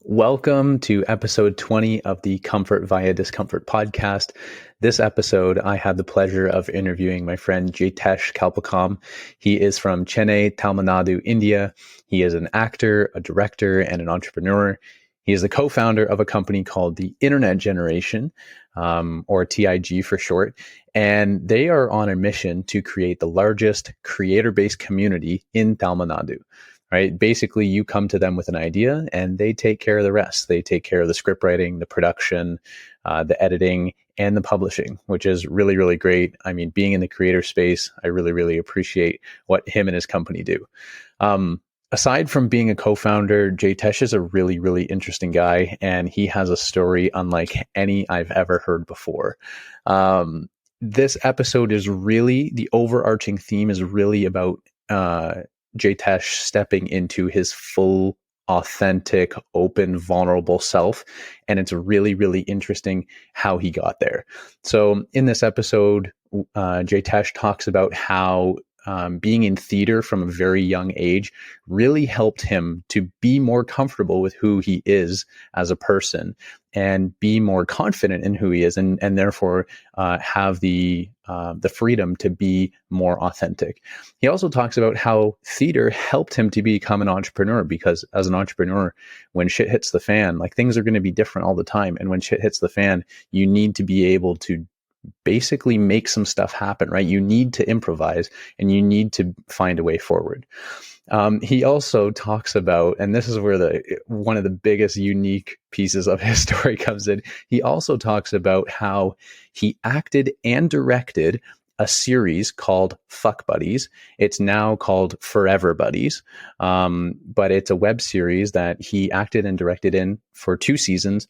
Welcome to episode 20 of the Comfort via Discomfort podcast. This episode, I had the pleasure of interviewing my friend Jaytesh Calpakkam. He is from Chennai, Tamil Nadu, India. He is an actor, a director, and an entrepreneur. He is the co-founder of a company called the Internet Generation, or TIG for short. And they are on a mission to create the largest creator-based community in Tamil Nadu. Right? Basically, you come to them with an idea and they take care of the rest. They take care of the script writing, the production, the editing, and the publishing, which is really, really great. I mean, being in the creator space, I really, really appreciate what him and his company do. Aside from being a co-founder, Jaytesh is a really, really interesting guy, and he has a story unlike any I've ever heard before. This episode is really, the overarching theme is really about Jaytesh stepping into his full, authentic, open, vulnerable self. And it's really, really interesting how he got there. So in this episode, Jaytesh talks about how being in theater from a very young age really helped him to be more comfortable with who he is as a person and be more confident in who he is, and therefore have the freedom to be more authentic. He also talks about how theater helped him to become an entrepreneur, because as an entrepreneur, when shit hits the fan, like, things are going to be different all the time. And when shit hits the fan, you need to be able to basically make some stuff happen, right? You need to improvise and you need to find a way forward. He also talks about, and this is where one of the biggest unique pieces of his story comes in. He also talks about how he acted and directed a series called Fuck Buddies. It's now called Forever Buddies, but it's a web series that he acted and directed in for 2 seasons,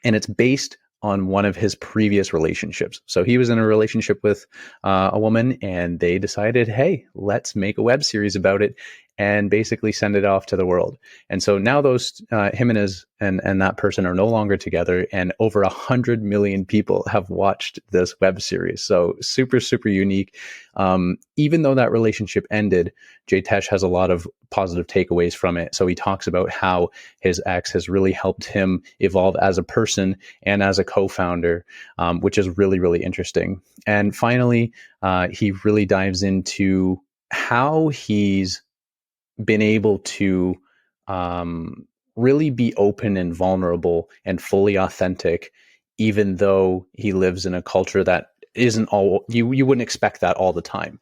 and it's based on one of his previous relationships. So he was in a relationship with a woman, and they decided, hey, let's make a web series about it and basically send it off to the world. And so now him and his and that person are no longer together, and over 100 million people have watched this web series. So super, super unique. Even though that relationship ended, Jaytesh has a lot of positive takeaways from it. So he talks about how his ex has really helped him evolve as a person and as a co-founder, which is really, really interesting. And finally, he really dives into how he's been able to really be open and vulnerable and fully authentic, even though he lives in a culture that isn't all, you wouldn't expect that all the time.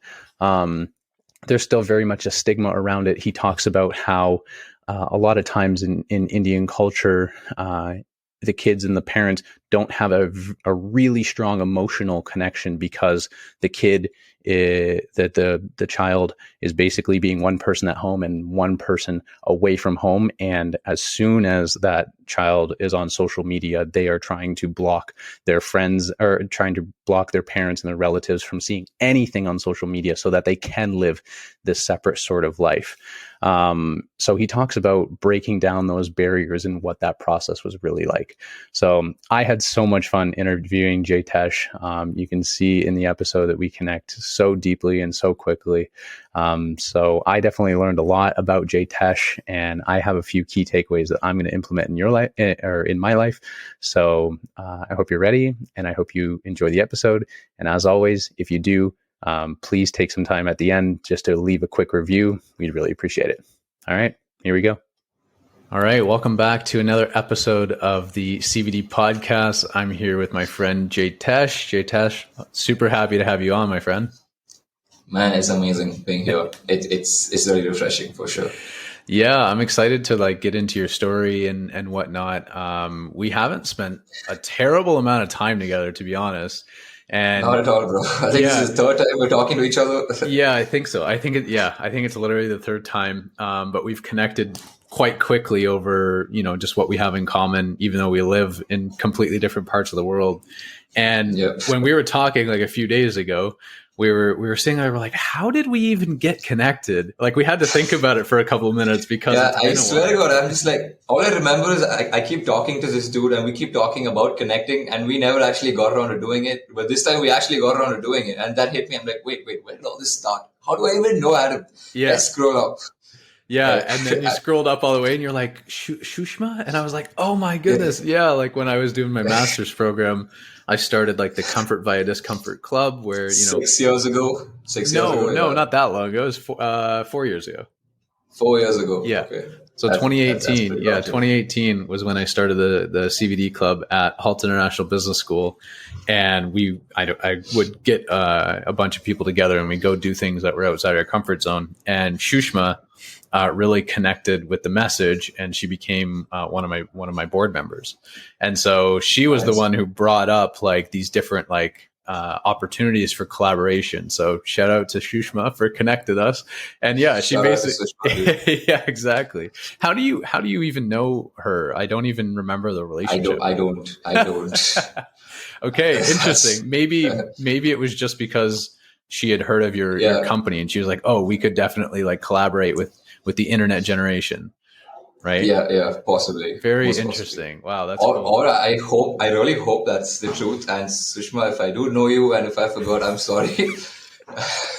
There's still very much a stigma around it. He talks about how a lot of times in Indian culture, the kids and the parents don't have a really strong emotional connection, because the kid, the child is basically being one person at home and one person away from home. And as soon as that child is on social media, they are trying to block their friends, or trying to block their parents and their relatives from seeing anything on social media, so that they can live this separate sort of life. So he talks about breaking down those barriers and what that process was really like. So I had so much fun interviewing Jaytesh. You can see in the episode that we connect so deeply and so quickly. So I definitely learned a lot about Jaytesh, and I have a few key takeaways that I'm going to implement in your life, or in my life. So I hope you're ready, and I hope you enjoy the episode. And as always, if you do, please take some time at the end just to leave a quick review. We'd really appreciate it. All right, here we go. All right, welcome back to another episode of the CVD Podcast. I'm here with my friend Jaytesh. Jaytesh, super happy to have you on, my friend. Man, it's amazing being here. It's really refreshing for sure. Yeah, I'm excited to get into your story and whatnot. We haven't spent a terrible amount of time together, to be honest. And not at all, bro. I think this is the third time we're talking to each other. Yeah, I think so. I think it's literally the third time. But we've connected quite quickly over, just what we have in common, even though we live in completely different parts of the world. And when we were talking a few days ago, we were sitting there, we're like, how did we even get connected? We had to think about it for a couple of minutes, because I swear to God, I'm just all I remember is I keep talking to this dude, and we keep talking about connecting, and we never actually got around to doing it. But this time we actually got around to doing it, and that hit me. I'm like, wait, where did all this start? How do I even know Adam? Yeah. Let's scroll up. Yeah, and then you scrolled up all the way and you're like, Shushma? And I was like, oh my goodness. Yeah, like when I was doing my master's program, I started like the Comfort via Discomfort Club where, 6 years ago? 6 years no, ago? no, Yeah. not that long ago. It was 4 years ago. 4 years ago. Yeah. Okay. So That's 2018, pretty yeah, long time. 2018 was when I started the CVD club at Halt International Business School, and I would get a bunch of people together and we go do things that were outside our comfort zone. And Shushma really connected with the message, and she became one of my board members. And so she was the Nice. one who brought up like these different like opportunities for collaboration. So shout out to Shushma for connected us. And yeah, she Shout out to basically, Sushma, dude. yeah, exactly. How do you even know her? I don't even remember the relationship. I don't. Okay, interesting. Maybe it was just because she had heard of your Yeah. company and she was like, oh, we could definitely like collaborate with the internet generation, right? Yeah, possibly. Very Most interesting. Wow, that's Or, cool. or I really hope that's the truth. And Sushma, if I do know you and if I forgot, I'm sorry.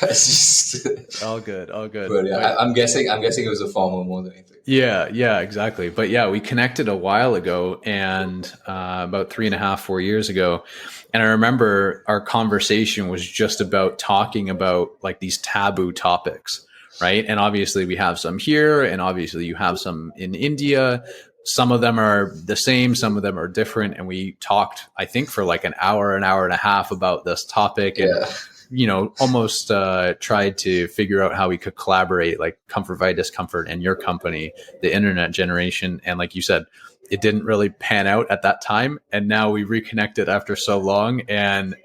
It's just, All good. but yeah, I'm guessing it was a farmer more than anything. Yeah, exactly. But yeah, we connected a while ago, and about 4 years ago. And I remember our conversation was just about talking about like these taboo topics, right? And obviously we have some here, and obviously you have some in India. Some of them are the same, some of them are different. And we talked, I think, for like an hour and a half about this topic. And almost tried to figure out how we could collaborate, like Comfort via Discomfort and your company, the internet generation. And like you said, it didn't really pan out at that time. And now we reconnected after so long. And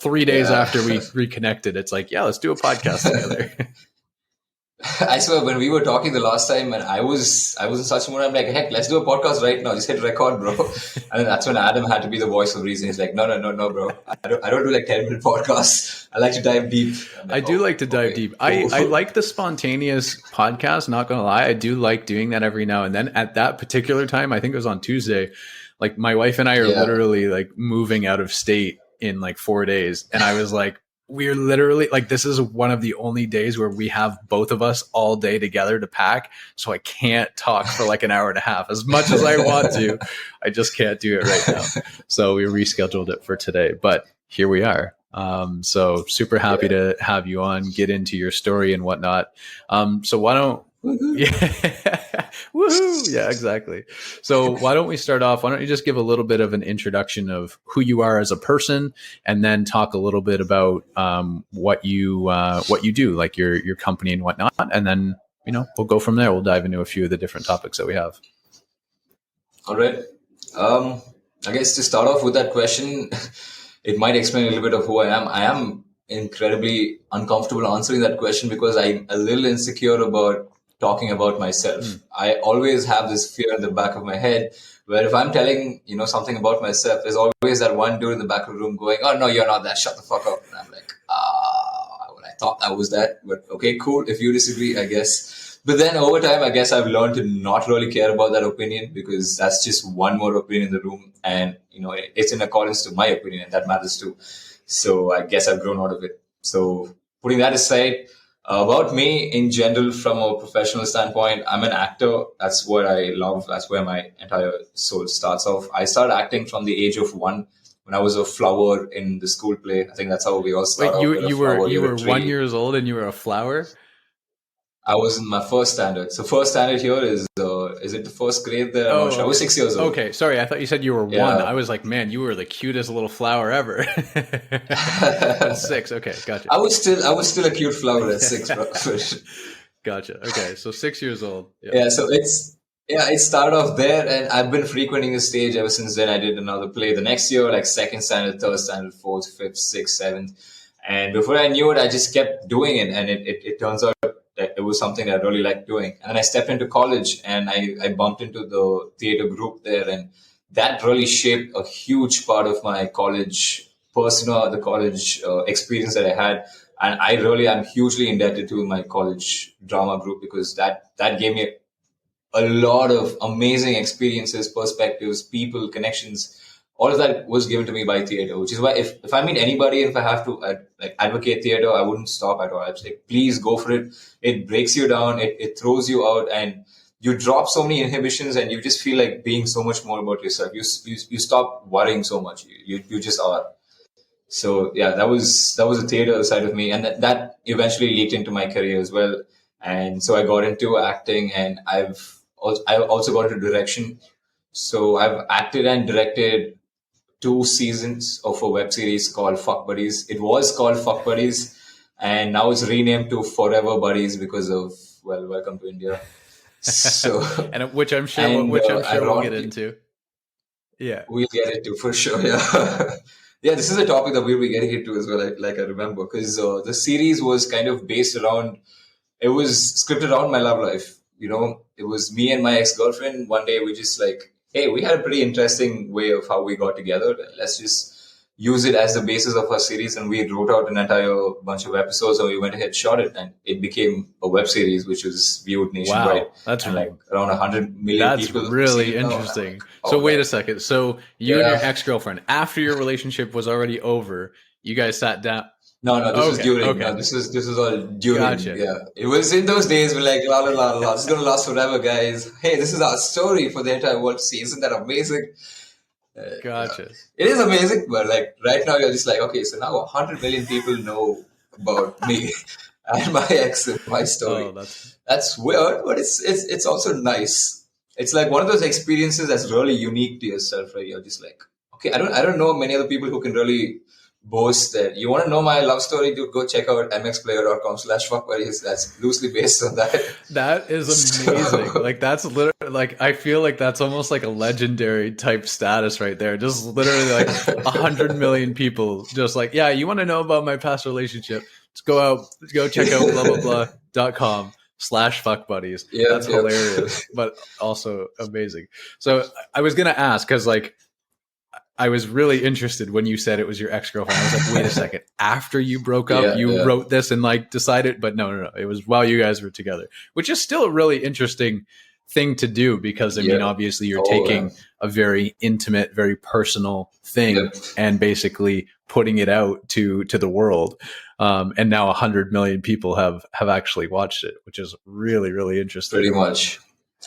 3 days after we reconnected, it's like, yeah, let's do a podcast together. I swear, when we were talking the last time, and I was in such a mood, I'm like, heck, let's do a podcast right now. Just hit record, bro. And then that's when Adam had to be the voice of reason. He's like, no, bro. I don't do like 10-minute podcasts. I like to dive deep. I do like to dive deep. I like the spontaneous podcast, not going to lie. I do like doing that every now and then. At that particular time, I think it was on Tuesday, like my wife and I are literally like moving out of state in like 4 days. And I was like, we're literally like, this is one of the only days where we have both of us all day together to pack. So I can't talk for like an hour and a half as much as I want to. I just can't do it right now. So we rescheduled it for today, but here we are. So super happy to have you on, get into your story and whatnot. So why don't, woohoo! Yeah, exactly. So why don't we start off? Why don't you just give a little bit of an introduction of who you are as a person, and then talk a little bit about what you do, like your company and whatnot, and then we'll go from there. We'll dive into a few of the different topics that we have. All right. I guess to start off with that question, it might explain a little bit of who I am. I am incredibly uncomfortable answering that question because I'm a little insecure about talking about myself. I always have this fear in the back of my head where if I'm telling, something about myself, there's always that one dude in the back of the room going, oh, no, you're not that. Shut the fuck up. And I'm like, I thought I was that. But okay, cool. If you disagree, I guess. But then over time, I guess I've learned to not really care about that opinion because that's just one more opinion in the room. And, it's in accordance to my opinion, and that matters too. So I guess I've grown out of it. So putting that aside, about me in general, from a professional standpoint, I'm an actor. That's what I love. That's where my entire soul starts off. I started acting from the age of 1 when I was a flower in the school play. I think that's how we all started. Wait, you were 1 year old and you were a flower? I was in my first standard. So first standard here is it the first grade there? I'm not sure. I was 6 years old. Okay, sorry. I thought you said you were 1. I was like, man, you were the cutest little flower ever. At 6. Okay, gotcha. I was still a cute flower at 6. Gotcha. Okay, so 6 years old. Yeah. So it started off there, and I've been frequenting the stage ever since then. I did another play the next year, like second standard, third standard, fourth, fifth, sixth, seventh, and before I knew it, I just kept doing it, and it turns out that it was something that I really liked doing. And then I stepped into college, and I bumped into the theater group there, and that really shaped a huge part of my college persona, the college experience that I had. And I really am hugely indebted to my college drama group because that gave me a lot of amazing experiences, perspectives, people, connections, all of that was given to me by theater, which is why if I meet anybody and if I have to like advocate theater, I wouldn't stop at all. I'd say, please go for it. It breaks you down. It throws you out, and you drop so many inhibitions, and you just feel like being so much more about yourself. You stop worrying so much. You just are. So yeah, that was the theater side of me, and that eventually leaked into my career as well. And so I got into acting, and I also got into direction. So I've acted and directed 2 seasons of a web series called Fuck Buddies. It was called Fuck Buddies, and now it's renamed to Forever Buddies because of, well, welcome to India. So and which I'm sure we'll get into. Yeah, we'll get into for sure. Yeah. Yeah, this is a topic that we'll be getting into as well. Like I remember, because the series was kind of based around, it was scripted around my love life. You know, it was me and my ex-girlfriend. One day we just like, hey, we had a pretty interesting way of how we got together. Let's just use it as the basis of our series. And we wrote out an entire bunch of episodes, and we went ahead, shot it, and it became a web series, which was viewed nationwide. Wow, that's like around 100 million people. That's really interesting. So wait a second. So you and your ex-girlfriend, after your relationship was already over, you guys sat down. No, this is during. Okay. No, this is all during. Gotcha. Yeah, it was in those days. We're like, la la la la. This is gonna last forever, guys. Hey, this is our story for the entire world to see. Isn't that amazing? Gotcha. It is amazing, but like right now, you're just like, okay, so now 100 million people know about me and my ex and my story. Oh, that's weird, but it's also nice. It's like one of those experiences that's really unique to yourself, right? You're just like, okay, I don't know many other people who can really boast that. You want to know my love story, dude, go check out mxplayer.com/fuckbuddies. That's loosely based on that. That is amazing. So, like, that's literally, like, I feel like that's almost like a legendary type status right there. Just literally like 100 million people just like, yeah, you want to know about my past relationship, just go check out blah.com/fuckbuddies. Yeah, that's hilarious, but also amazing. So I was going to ask, because like, I was really interested when you said it was your ex-girlfriend. I was like, wait a second. After you broke up, you wrote this and like decided, but no. It was while you guys were together, which is still a really interesting thing to do, because I mean, obviously you're taking a very intimate, very personal thing and basically putting it out to the world. And now 100 million people have actually watched it, which is really, really interesting. Pretty much.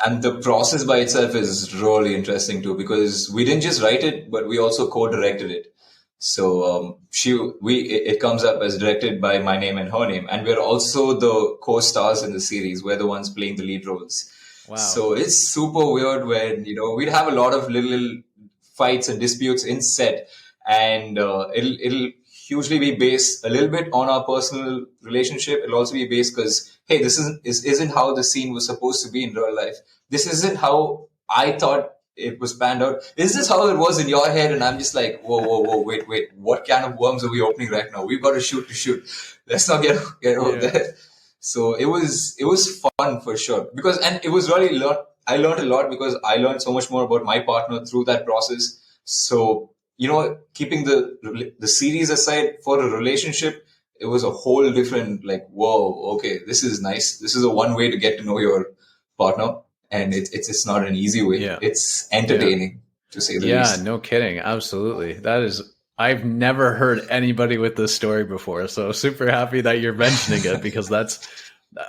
And the process by itself is really interesting too, because we didn't just write it, but we also co-directed it. So it comes up as directed by my name and her name, and we're also the co-stars in the series. We're the ones playing the lead roles. Wow! So it's super weird when we'd have a lot of little fights and disputes in set, and it'll hugely be based a little bit on our personal relationship. It'll also be based because, hey, this isn't how the scene was supposed to be in real life. This isn't how I thought it was planned out. This is how it was in your head. And I'm just like, whoa, wait. What can of worms are we opening right now? We've got to shoot. Let's not get over there. So it was fun for sure. And it was really I learned a lot, because I learned so much more about my partner through that process. So, keeping the series aside for a relationship, it was a whole different, like, whoa, okay, this is nice. This is a one way to get to know your partner, and it's not an easy way. Yeah. It's entertaining to say the least. Yeah, no kidding. Absolutely. I've never heard anybody with this story before, so super happy that you're mentioning it, because that's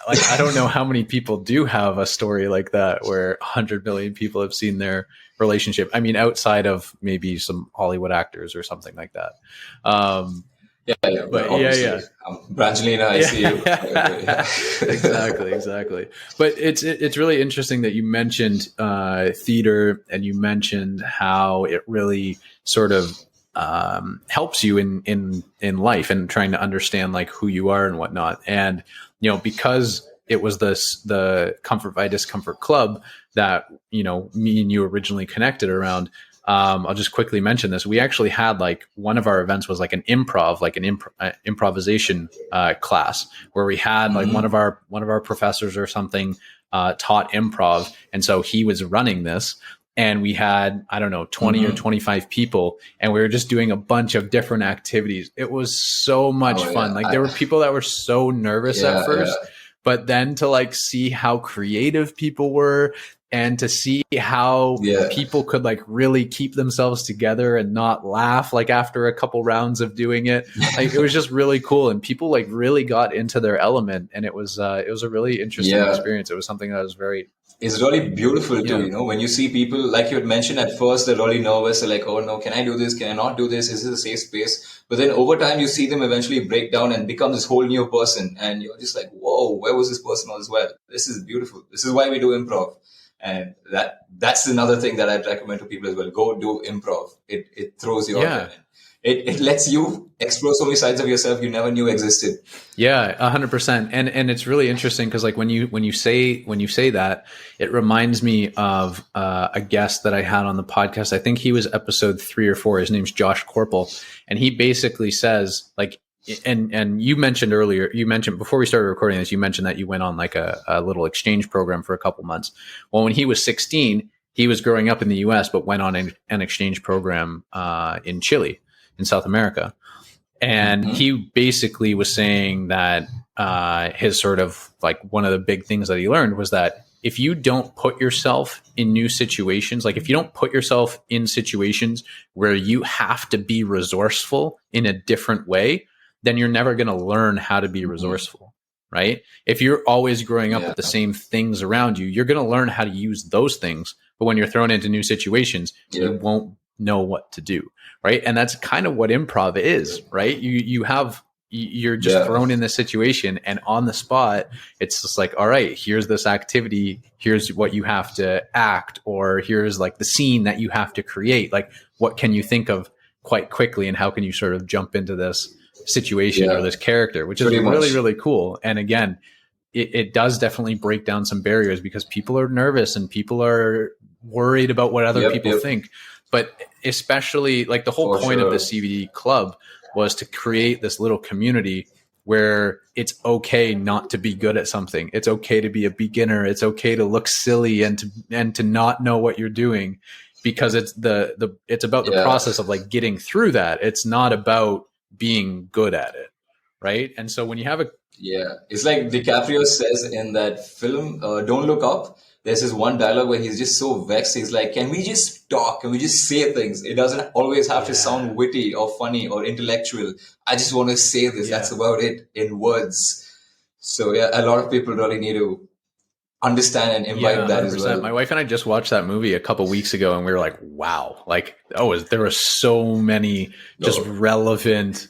like, I don't know how many people do have a story like that where 100 million people have seen their relationship. I mean, outside of maybe some Hollywood actors or something like that. Brangelina, I see you. Exactly. But it's really interesting that you mentioned theater, and you mentioned how it really sort of helps you in life and trying to understand like who you are and whatnot. And because it was the Comfort via Discomfort Club that me and you originally connected around. I'll just quickly mention this. We actually had like one of our events was like an improvisation class, where we had like one of our professors or something taught improv, and so he was running this. And we had, I don't know, 20 or 25 people, and we were just doing a bunch of different activities. It was so much fun. Like, there were people that were so nervous at first, but then to like see how creative people were and to see how Yeah. people could like really keep themselves together and not laugh like after a couple rounds of doing it. Like it was just really cool, and people like really got into their element, and it was a really interesting Yeah. experience. It was something that was very, It's really beautiful too, yeah. when you see people, like you had mentioned at first, they're really nervous. They're like, oh no, can I do this? Can I not do this? Is this a safe space? But then over time, you see them eventually break down and become this whole new person. And you're just like, whoa, where was this person all this while? This is beautiful. This is why we do improv. And that's another thing that I'd recommend to people as well. Go do improv. It throws you out there. It lets you explore so many sides of yourself you never knew existed. Yeah, 100%. And it's really interesting because like when you say that, it reminds me of a guest that I had on the podcast. I think he was episode 3 or 4. His name's Josh Corpel, and he basically says like, and you mentioned earlier, before we started recording this, you mentioned that you went on like a little exchange program for a couple months. Well, when he was 16, he was growing up in the US, but went on an exchange program in Chile, in South America. And he basically was saying that his sort of like one of the big things that he learned was that if you don't put yourself in new situations, like if you don't put yourself in situations where you have to be resourceful in a different way, then you're never going to learn how to be resourceful, right? If you're always growing up with the same things around you, you're going to learn how to use those things. But when you're thrown into new situations, you won't know what to do, right? And that's kind of what improv is, right? You're just thrown in this situation, and on the spot, it's just like, all right, here's this activity, here's what you have to act, or here's like the scene that you have to create. Like, what can you think of quite quickly, and how can you sort of jump into this situation or this character, which is really, really cool. And again, it does definitely break down some barriers because people are nervous and people are worried about what other people think. But especially like the whole point of the CVD club was to create this little community where it's okay not to be good at something. It's okay to be a beginner. It's okay to look silly and to not know what you're doing, because it's it's about the process of like getting through that. It's not about being good at it, right? And so when you have it's like DiCaprio says in that film, Don't Look Up. There's this one dialogue where he's just so vexed. He's like, can we just talk? Can we just say things? It doesn't always have to sound witty or funny or intellectual. I just want to say this. That's about it in words. So a lot of people really need to understand and imbibe that as well. My wife and I just watched that movie a couple weeks ago, and we were like, wow, like there were so many just relevant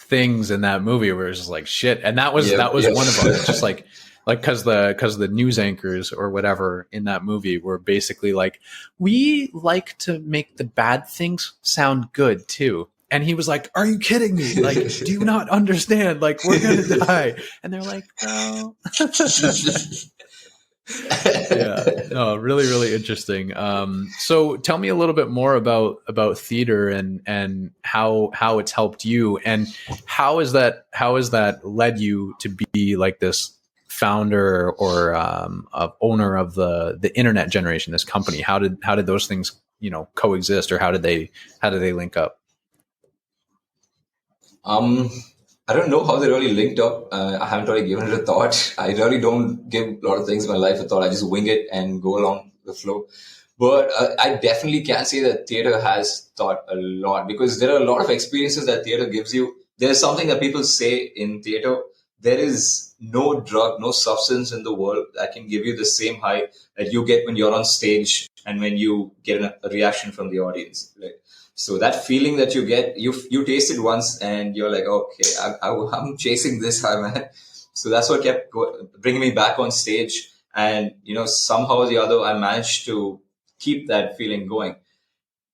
things in that movie where it's just like shit. And that was one of them. It's just like because the news anchors or whatever in that movie were basically like, we like to make the bad things sound good too. And he was like, are you kidding me? Like, do you not understand? Like, we're going to die. And they're like, no. No, really, really interesting. So tell me a little bit more about theater and how it's helped you, and how is that led you to be like this founder or owner of the internet generation, this company? How did those things coexist, or how did they link up? I don't know how they really linked up. I haven't really given it a thought. I really don't give a lot of things in my life a thought. I just wing it and go along the flow. But I definitely can say that theater has taught a lot, because there are a lot of experiences that theater gives you. There's something that people say in theater: there is no drug, no substance in the world that can give you the same high that you get when you're on stage and when you get a reaction from the audience. Right? So that feeling that you get, you taste it once and you're like, okay, I'm chasing this high, man. So that's what kept bringing me back on stage. And, somehow or the other, I managed to keep that feeling going.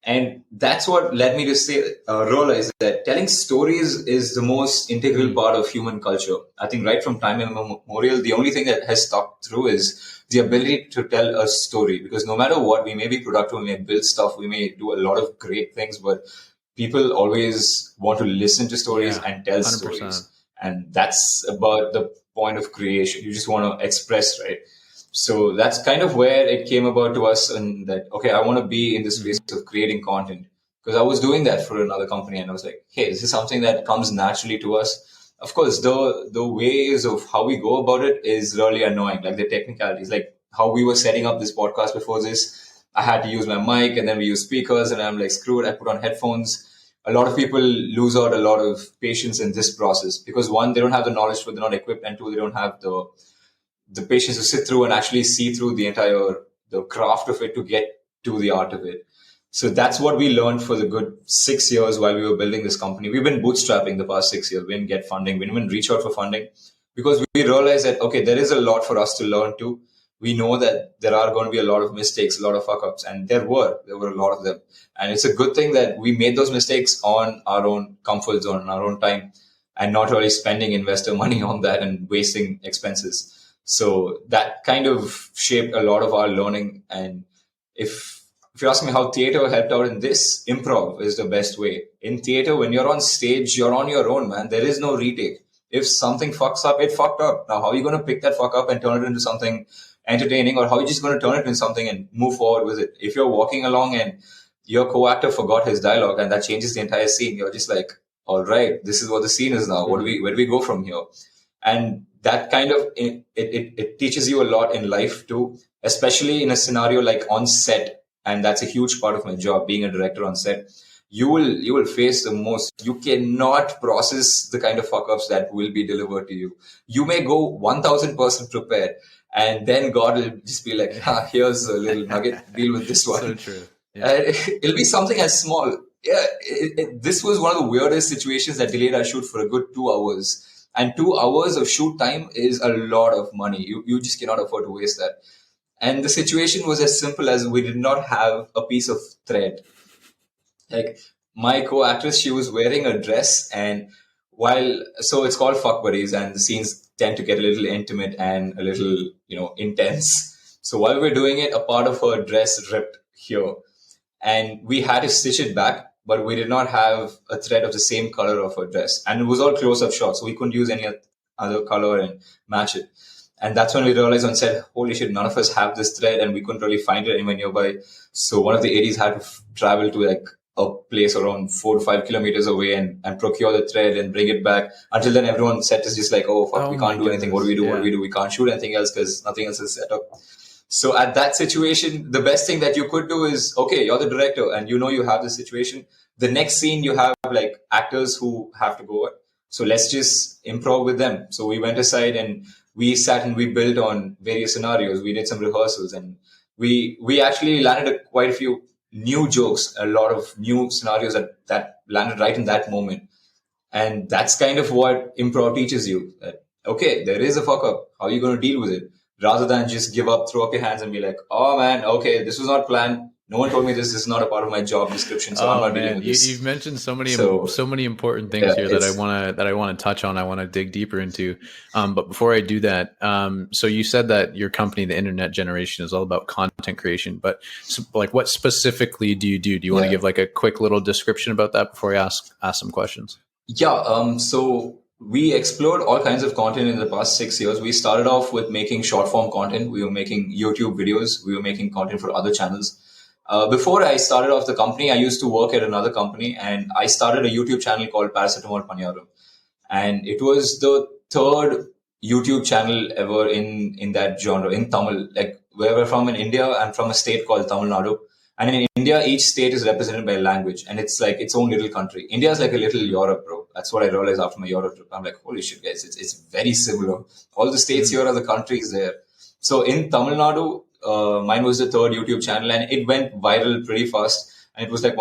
And that's what led me to realize that telling stories is the most integral part of human culture. I think right from time immemorial, the only thing that has stuck through is the ability to tell a story. Because no matter what, we may be productive, we may build stuff, we may do a lot of great things, but people always want to listen to stories and tell 100%. Stories. And that's about the point of creation. You just want to express, right? So that's kind of where it came about to us, and that, okay, I want to be in the space of creating content, because I was doing that for another company, and I was like, hey, this is something that comes naturally to us. Of course, the ways of how we go about it is really annoying, like the technicalities. Like how we were setting up this podcast before this, I had to use my mic and then we use speakers and I'm like, screw it, I put on headphones. A lot of people lose out a lot of patience in this process because one, they don't have the knowledge, but they're not equipped, and two, they don't have the patience to sit through and actually see through the craft of it to get to the art of it. So that's what we learned for the good 6 years while we were building this company. We've been bootstrapping the past 6 years. We didn't get funding. We didn't even reach out for funding because we realized that, okay, there is a lot for us to learn too. We know that there are going to be a lot of mistakes, a lot of fuck ups, and there were a lot of them. And it's a good thing that we made those mistakes on our own comfort zone, on our own time, and not really spending investor money on that and wasting expenses. So that kind of shaped a lot of our learning. And if you ask me how theater helped out in this, improv is the best way. In theater, when you're on stage, you're on your own, man. There is no retake. If something fucks up, it fucked up. Now, how are you going to pick that fuck up and turn it into something entertaining, or how are you just going to turn it into something and move forward with it? If you're walking along and your co-actor forgot his dialogue and that changes the entire scene, you're just like, all right, this is what the scene is now. Where do we go from here? And that kind of, it teaches you a lot in life too, especially in a scenario like on set. And that's a huge part of my job, being a director on set. You will face the most. You cannot process the kind of fuck-ups that will be delivered to you. You may go 1000% prepared, and then God will just be like, here's a little nugget, deal with this one. So true. Yeah. It'll be something as small. Yeah, this was one of the weirdest situations that delayed our shoot for a good 2 hours. And 2 hours of shoot time is a lot of money. You just cannot afford to waste that. And the situation was as simple as we did not have a piece of thread. Like my co-actress, she was wearing a dress, and so it's called Fuck Buddies, and the scenes tend to get a little intimate and a little, intense. So while we were doing it, a part of her dress ripped here, and we had to stitch it back, but we did not have a thread of the same color of her dress, and it was all close-up shots, so we couldn't use any other color and match it. And that's when we realized on set, holy shit, none of us have this thread, and we couldn't really find it anywhere nearby. So one of the ADs had to travel to like a place around 4 to 5 kilometers away and procure the thread and bring it back. Until then, everyone set is just like, oh, fuck, we can't do anything. What do we do? Yeah. What do we do? We can't shoot anything else because nothing else is set up. So at that situation, the best thing that you could do is, okay, you're the director and you have this situation. The next scene, you have like actors who have to go. So let's just improv with them. So we went aside and we sat and we built on various scenarios. We did some rehearsals, and we actually landed quite a few new jokes, a lot of new scenarios that landed right in that moment. And that's kind of what improv teaches you. That, okay, there is a fuck up. How are you going to deal with it? Rather than just give up, throw up your hands and be like, oh man, okay, this was not planned. No one told me this is not a part of my job description, so I'm not dealing with this. You've mentioned so many important things here that I want to touch on. I want to dig deeper into. But before I do that, so you said that your company, the Internet Generation, is all about content creation. But like, what specifically do you do? Do you want to give like a quick little description about that before I ask some questions? Yeah. So we explored all kinds of content in the past 6 years. We started off with making short form content. We were making YouTube videos. We were making content for other channels. Before I started off the company, I used to work at another company, and I started a YouTube channel called Paracetamol Paniyaram. And it was the third YouTube channel ever in that genre, in Tamil. Like, where we're from in India, I'm from a state called Tamil Nadu. And in India, each state is represented by a language, and it's like its own little country. India is like a little Europe, bro. That's what I realized after my Europe trip. I'm like, holy shit, guys, it's very similar. All the states here are the countries there. So in Tamil Nadu, mine was the third YouTube channel, and it went viral pretty fast. And it was like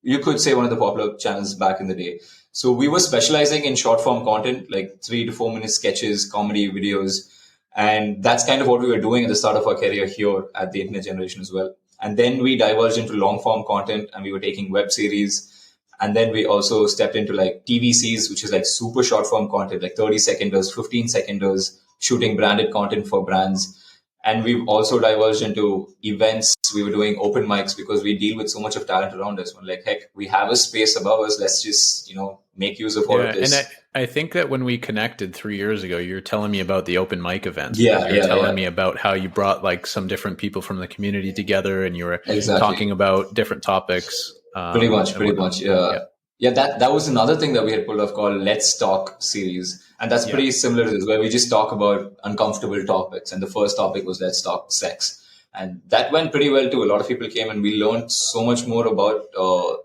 you could say one of the popular channels back in the day. So we were specializing in short form content, like 3 to 4 minute sketches, comedy videos. And that's kind of what we were doing at the start of our career here at the Internet Generation as well. And then we diverged into long form content, and we were taking web series. And then we also stepped into like TVCs, which is like super short form content, like 30 seconders, 15 seconders, shooting branded content for brands. And we've also diverged into events. We were doing open mics because we deal with so much of talent around us. We're like, heck, we have a space above us. Let's just, make use of all of this. And I think that when we connected 3 years ago, you're telling me about the open mic events. You're telling me about how you brought like some different people from the community together, and you were talking about different topics. Pretty much. Yeah. Yeah, that was another thing that we had pulled off called Let's Talk series. And that's pretty similar to this, where we just talk about uncomfortable topics. And the first topic was Let's Talk Sex. And that went pretty well too. A lot of people came and we learned so much more about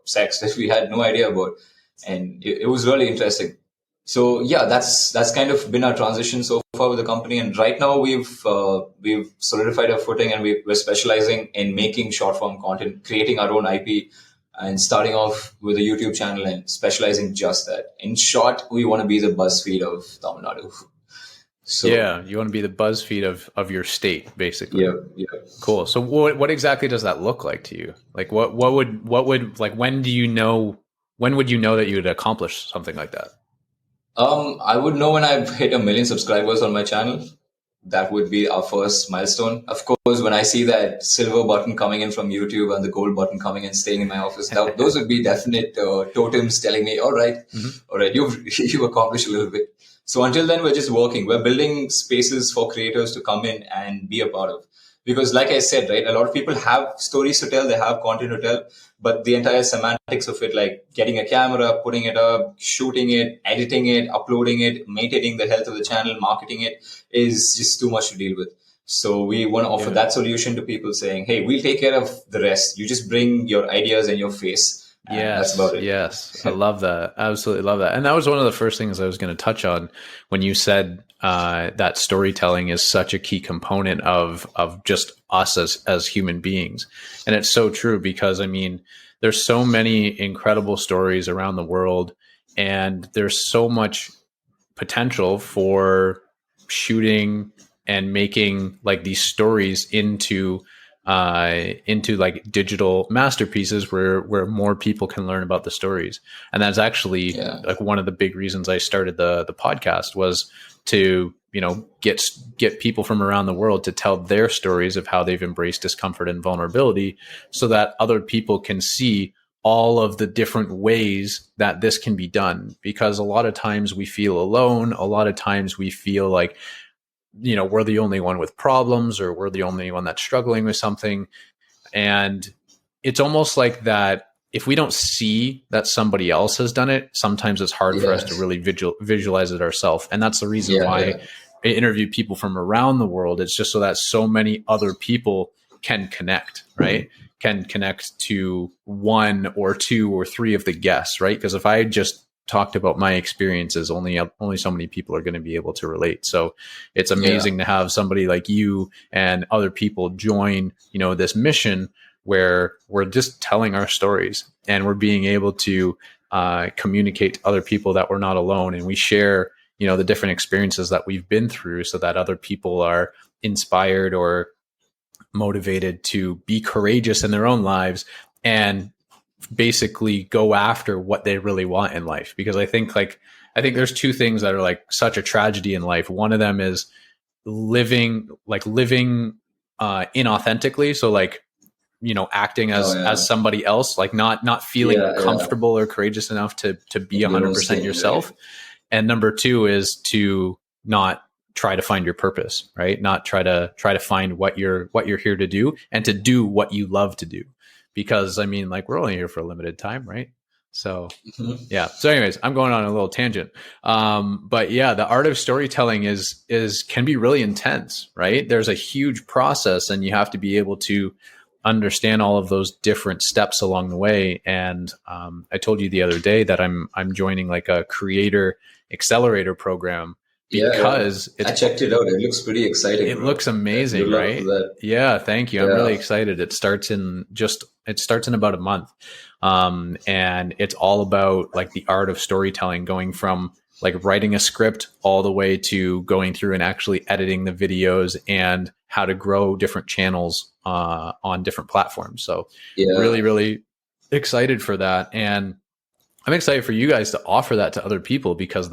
sex that we had no idea about. And it was really interesting. So yeah, that's kind of been our transition so far with the company. And right now we've solidified our footing, and we're specializing in making short form content, creating our own IP, and starting off with a YouTube channel and specializing just that. In short, we want to be the BuzzFeed of Tamil Nadu. So yeah, you want to be the BuzzFeed of your state, basically. yeah. Cool. So what exactly does that look like to you? Like what would like when would you know that you would accomplish something like that? I would know when I've hit 1 million subscribers on my channel. That would be our first milestone. Of course, when I see that silver button coming in from YouTube and the gold button coming and staying in my office, those would be definite totems telling me, all right, you've accomplished a little bit. So until then, we're just working. We're building spaces for creators to come in and be a part of. Because like I said, right, a lot of people have stories to tell, they have content to tell, but the entire semantics of it, like getting a camera, putting it up, shooting it, editing it, uploading it, maintaining the health of the channel, marketing it, is just too much to deal with. So we want to offer that solution to people, saying, hey, we'll take care of the rest. You just bring your ideas and your face. That's about it. Yes. I love that. Absolutely love that. And that was one of the first things I was going to touch on when you said that storytelling is such a key component of just us as human beings. And it's so true, because I mean, there's so many incredible stories around the world, and there's so much potential for shooting and making like these stories into like digital masterpieces where more people can learn about the stories. And that's actually like one of the big reasons I started the podcast, was to, you know, get people from around the world to tell their stories of how they've embraced discomfort and vulnerability, so that other people can see all of the different ways that this can be done. Because a lot of times we feel alone. A lot of times we feel like, you know, we're the only one with problems, or we're the only one that's struggling with something. And it's almost like that if we don't see that somebody else has done it, sometimes it's hard for us to really visualize it ourselves. And that's the reason why I interview people from around the world. It's just so that so many other people can connect, right? Can connect to one or two or three of the guests, right? Because if I just talked about my experiences, only so many people are going to be able to relate. So it's amazing to have somebody like you and other people join, you know, this mission where we're just telling our stories, and we're being able to communicate to other people that we're not alone, and we share, you know, the different experiences that we've been through, so that other people are inspired or motivated to be courageous in their own lives and basically go after what they really want in life. Because I think there's two things that are like such a tragedy in life. One of them is living inauthentically. So like, you know, acting as somebody else, like not feeling comfortable or courageous enough to be 100% yourself. Right. And number two is to not try to find your purpose, right? Not try to find what you're here to do, and to do what you love to do. Because I mean, like, we're only here for a limited time, right? So yeah. So anyways, I'm going on a little tangent. But yeah, the art of storytelling can be really intense, right? There's a huge process, and you have to be able to understand all of those different steps along the way. And I told you the other day that I'm joining like a creator accelerator program, because I checked it out. It looks pretty exciting. It looks amazing, right? Yeah, thank you. I'm really excited. It starts in about a month. And it's all about like the art of storytelling, going from like writing a script all the way to going through and actually editing the videos, and how to grow different channels on different platforms. So really, really excited for that. And I'm excited for you guys to offer that to other people, because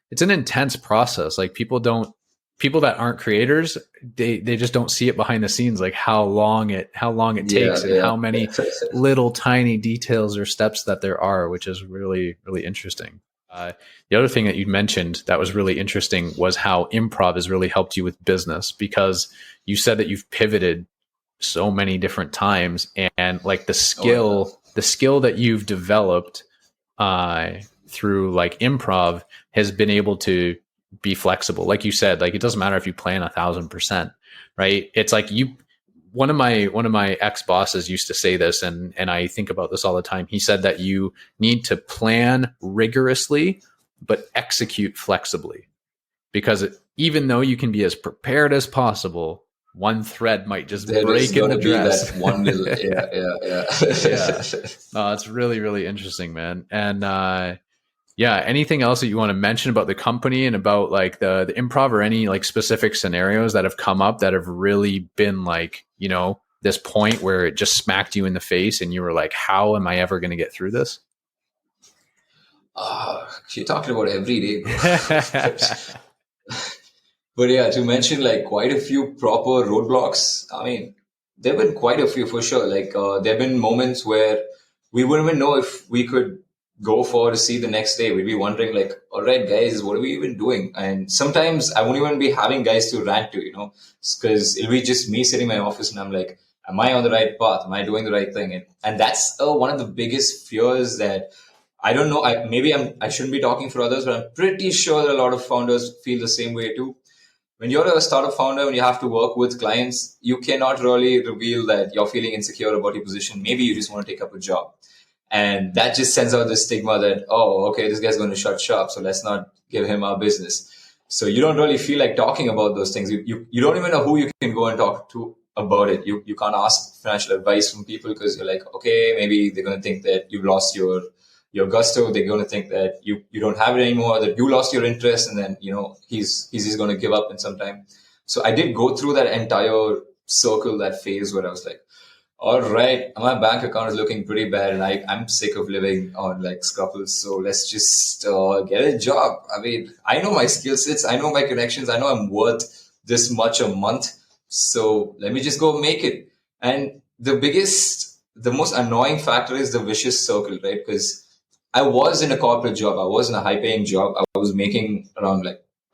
it's an intense process. Like people that aren't creators, they just don't see it behind the scenes, like how long it takes, and how many little tiny details or steps that there are, which is really, really interesting. The other thing that you mentioned that was really interesting was how improv has really helped you with business, because you said that you've pivoted so many different times, and like the skill that you've developed through like improv has been able to be flexible. Like you said, like it doesn't matter if you plan 1,000%, right? It's like one of my ex bosses used to say this, and I think about this all the time. He said that you need to plan rigorously, but execute flexibly, because even though you can be as prepared as possible, one thread might just break in the dress. That one little, yeah. It's really, really interesting, man. And anything else that you want to mention about the company and about like the improv, or any like specific scenarios that have come up that have really been like, this point where it just smacked you in the face and you were like, how am I ever going to get through this? You're talking about every day, bro. But yeah, to mention like quite a few proper roadblocks. I mean, there have been quite a few for sure. Like there have been moments where we wouldn't even know if we could go for to see the next day. We'd be wondering like, all right, guys, what are we even doing? And sometimes I won't even be having guys to rant to, because it'll be just me sitting in my office and I'm like, am I on the right path? Am I doing the right thing? And that's one of the biggest fears that I don't know. I shouldn't be talking for others, but I'm pretty sure that a lot of founders feel the same way too. When you're a startup founder, when you have to work with clients, you cannot really reveal that you're feeling insecure about your position. Maybe you just want to take up a job. And that just sends out the stigma that, oh, okay, this guy's going to shut shop, so let's not give him our business. So you don't really feel like talking about those things. You don't even know who you can go and talk to about it. You can't ask financial advice from people because you're like, okay, maybe they're going to think that you've lost your gusto. They're going to think that you don't have it anymore, that you lost your interest, and then, he's going to give up in some time. So I did go through that entire circle, that phase where I was like, all right, my bank account is looking pretty bad and I'm sick of living on like scruffles. So let's just get a job. I mean, I know my skill sets. I know my connections. I know I'm worth this much a month. So let me just go make it. And the most annoying factor is the vicious circle, right? Because I was in a corporate job. I was in a high paying job. I was making around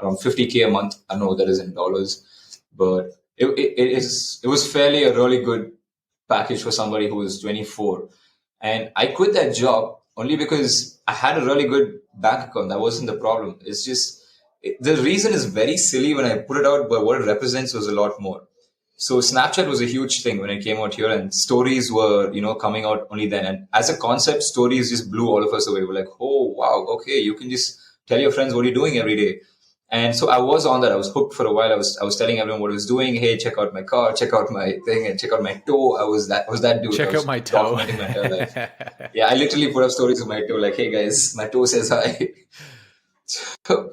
50K a month. I know that is in dollars, but it was fairly a really good package for somebody who was 24. And I quit that job only because I had a really good bank account. That wasn't the problem. It's just, the reason is very silly when I put it out, but what it represents was a lot more. So Snapchat was a huge thing when it came out here, and stories were, coming out only then. And as a concept, stories just blew all of us away. We're like, oh, wow, okay, you can just tell your friends what you're doing every day. And so I was on that. I was hooked for a while. I was telling everyone what I was doing. Hey, check out my car, check out my thing, and check out my toe. I was that dude. Check out my toe. My yeah, I literally put up stories of my toe. Like, hey guys, my toe says hi. So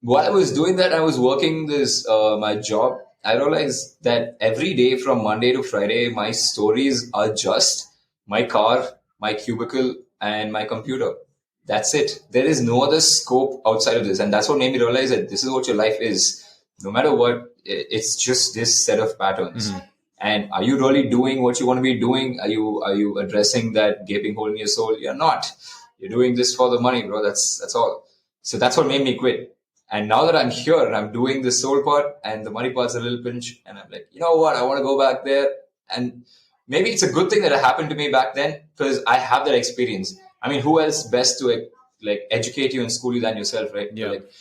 while I was doing that, I was working this my job. I realized that every day from Monday to Friday, my stories are just my car, my cubicle, and my computer. That's it. There is no other scope outside of this. And that's what made me realize that this is what your life is. No matter what, it's just this set of patterns. Mm-hmm. And are you really doing what you want to be doing? Are you addressing that gaping hole in your soul? You're not. You're doing this for the money, bro. That's all. So that's what made me quit. And now that I'm here and I'm doing the soul part and the money part's a little pinch, and I'm like, you know what? I want to go back there. And maybe it's a good thing that it happened to me back then because I have that experience. I mean, who else best to like educate you and school you than yourself, right? Yeah. Like,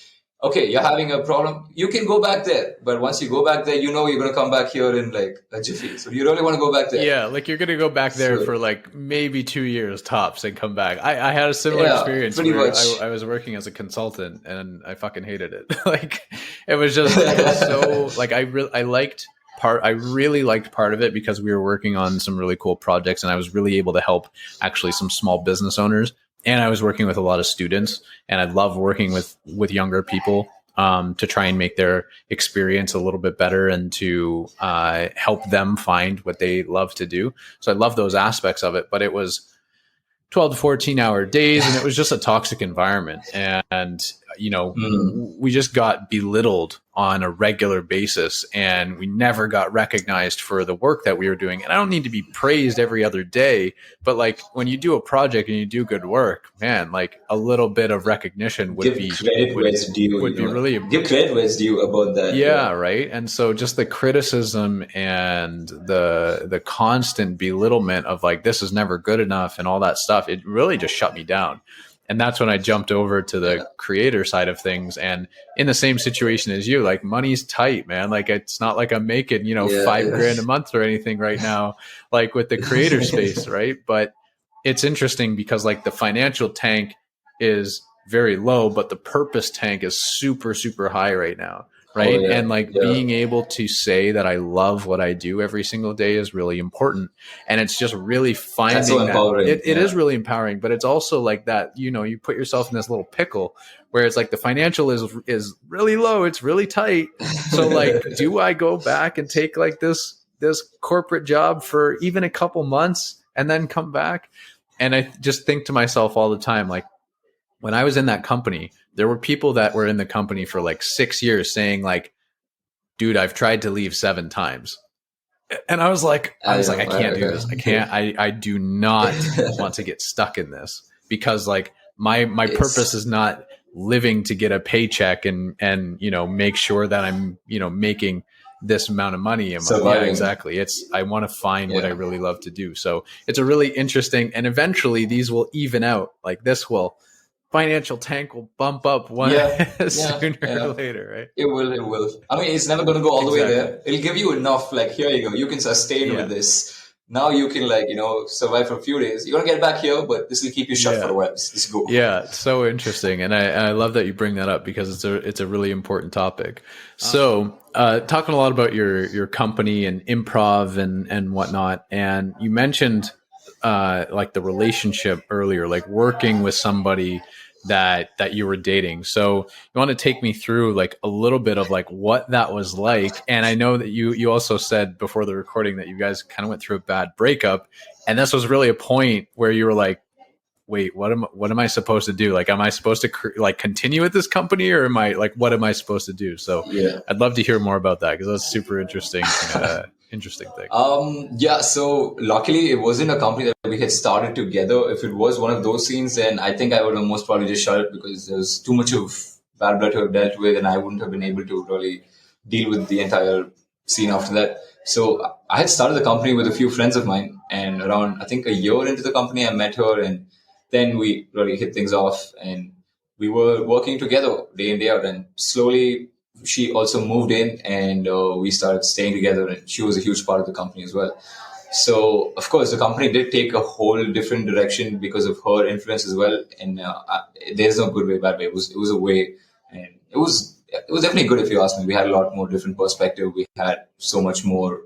okay, you're having a problem. You can go back there. But once you go back there, you're going to come back here in like a jiffy. So do you really want to go back there? Yeah, like you're going to go back there for like maybe 2 years tops and come back. I had a similar experience where I was working as a consultant and I fucking hated it. Like it was so like I really liked part of it because we were working on some really cool projects and I was really able to help actually some small business owners. And I was working with a lot of students, and I love working with younger people to try and make their experience a little bit better and to help them find what they love to do. So I love those aspects of it, but it was 12 to 14 hour days and it was just a toxic environment. And, we just got belittled on a regular basis and we never got recognized for the work that we were doing. And I don't need to be praised every other day, but like when you do a project and you do good work, man, like a little bit of recognition would be really important. Give credit where it's due about that. Yeah, right. And so just the criticism and the constant belittlement of like, this is never good enough and all that stuff, it really just shut me down. And that's when I jumped over to the creator side of things. And in the same situation as you, like money's tight, man. Like it's not like I'm making, $5,000 a month or anything right now, like with the creator space, right? But it's interesting because like the financial tank is very low, but the purpose tank is super, super high right now. Right. And like being able to say that I love what I do every single day is really important. And it's just really finding that it is really empowering, but it's also like that, you put yourself in this little pickle where it's like the financial is really low. It's really tight. So like, do I go back and take like this corporate job for even a couple months and then come back? And I just think to myself all the time, like, when I was in that company, there were people that were in the company for like 6 years saying like, dude, I've tried to leave 7 times. And I was like, I can't do this. I can't, I do not want to get stuck in this because like my purpose is not living to get a paycheck and, make sure that I'm, making this amount of money. Yeah, exactly. I want to find what I really love to do. So it's a really interesting, and eventually these will even out. Like financial tank will bump up sooner or later, right? It will. I mean, it's never going to go all the way there. It'll give you enough, like, here you go. You can sustain with this. Now you can survive for a few days. You're going to get back here, but this will keep you shut for a while. Just go. Yeah, it's so interesting. And I love that you bring that up because it's a really important topic. So talking a lot about your company and improv and whatnot. And you mentioned like the relationship earlier, like working with somebody that you were dating. So you want to take me through like a little bit of like what that was like. And I know that you also said before the recording that you guys kind of went through a bad breakup, and this was really a point where you were like, wait, what am I supposed to do? Like, am I supposed to continue with this company, or what am I supposed to do? So I'd love to hear more about that because that's super interesting. Interesting thing. So luckily it wasn't a company that we had started together. If it was one of those scenes, then I think I would have most probably just shut it because there was too much of bad blood to have dealt with, and I wouldn't have been able to really deal with the entire scene after that. So I had started the company with a few friends of mine, and around, I think, a year into the company, I met her, and then we really hit things off, and we were working together day in, day out, and slowly she also moved in, and we started staying together, and she was a huge part of the company as well. So, of course, the company did take a whole different direction because of her influence as well. And there's no good way, bad way. It was a way, and it was definitely good if you ask me. We had a lot more different perspective. We had so much more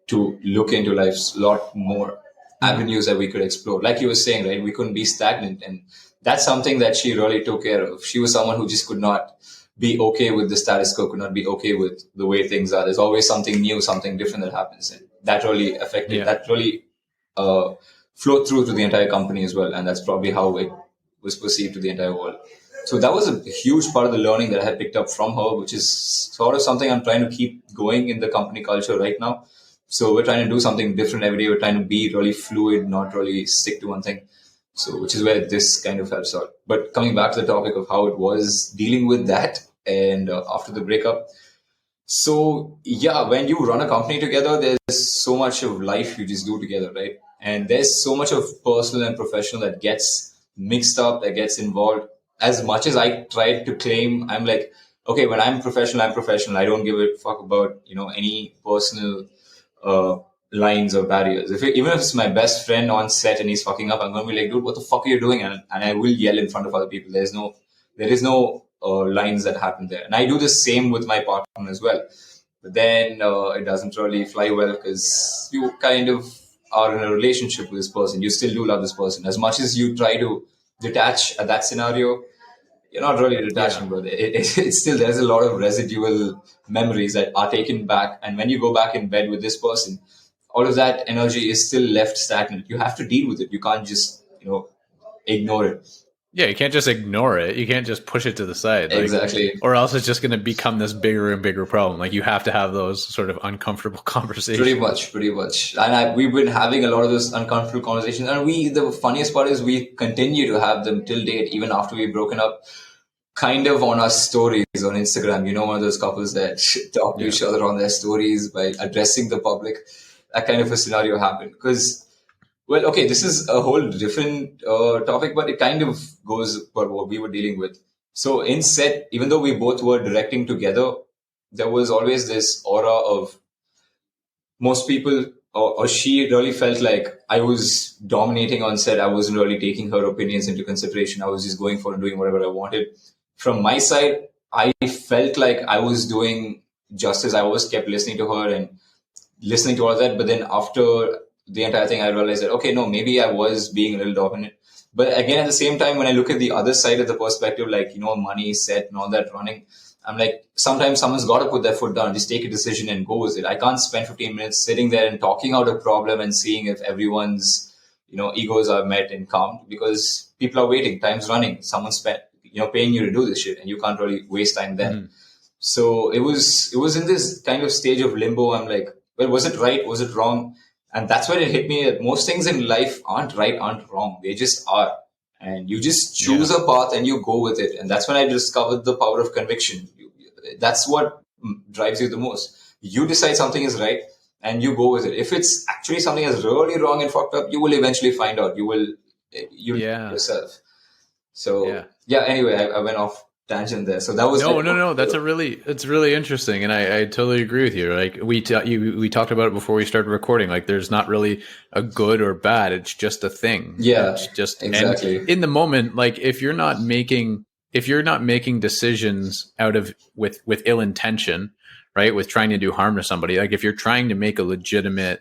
to look into life, a lot more avenues that we could explore. Like you were saying, right? We couldn't be stagnant, and that's something that she really took care of. She was someone who just could not be okay with the status quo, could not be okay with the way things are. There's always something new, something different that happens. And that really affected, that really flowed through to the entire company as well. And that's probably how it was perceived to the entire world. So that was a huge part of the learning that I had picked up from her, which is sort of something I'm trying to keep going in the company culture right now. So we're trying to do something different every day. We're trying to be really fluid, not really stick to one thing. So, which is where this kind of helps out. But coming back to the topic of how it was dealing with that and after the breakup. So, when you run a company together, there's so much of life you just do together, right? And there's so much of personal and professional that gets mixed up, that gets involved. As much as I tried to claim, I'm like, okay, when I'm professional, I'm professional. I don't give a fuck about, any personal lines or barriers. Even if it's my best friend on set and he's fucking up, I'm going to be like, dude, what the fuck are you doing? And I will yell in front of other people. There is no lines that happen there. And I do the same with my partner as well. But then it doesn't really fly well because you kind of are in a relationship with this person. You still do love this person. As much as you try to detach at that scenario, you're not really detaching, brother. It's still, there's a lot of residual memories that are taken back. And when you go back in bed with this person, all of that energy is still left stagnant. You have to deal with it. You can't just, ignore it. Yeah, you can't just ignore it. You can't just push it to the side. Exactly. Or else it's just going to become this bigger and bigger problem. Like you have to have those sort of uncomfortable conversations. Pretty much. And we've been having a lot of those uncomfortable conversations. And the funniest part is we continue to have them till date, even after we've broken up, kind of on our stories on Instagram. One of those couples that talk to each other on their stories by addressing the public. That kind of a scenario happened because Well, okay, this is a whole different topic, but it kind of goes for what we were dealing with. So in set, even though we both were directing together, there was always this aura of most people, or she really felt like I was dominating on set. I wasn't really taking her opinions into consideration. I was just going for and doing whatever I wanted. From my side, I felt like I was doing justice. I always kept listening to her and listening to all that. But then after the entire thing, I realized that, okay, no, maybe I was being a little dominant. But again, at the same time, when I look at the other side of the perspective, like, money, set, and all that running, I'm like, sometimes someone's got to put their foot down, just take a decision and go with it. I can't spend 15 minutes sitting there and talking out a problem and seeing if everyone's, egos are met and calmed, because people are waiting, time's running, someone's paying you to do this shit, and you can't really waste time then. Mm. So it was in this kind of stage of limbo. I'm like, well, was it right? Was it wrong? And that's when it hit me that most things in life aren't right, aren't wrong. They just are. And you just choose a path and you go with it. And that's when I discovered the power of conviction. That's what drives you the most. You decide something is right and you go with it. If it's actually something that's really wrong and fucked up, you will eventually find out. You yourself. So anyway, I went off tangent there. So that was no. It's really interesting, and I totally agree with you. Like we talked about it before we started recording. Like there's not really a good or bad. It's just a thing. Yeah, it's just exactly. And in the moment, like if you're not making decisions out of with ill intention, right? With trying to do harm to somebody. Like if you're trying to make a legitimate,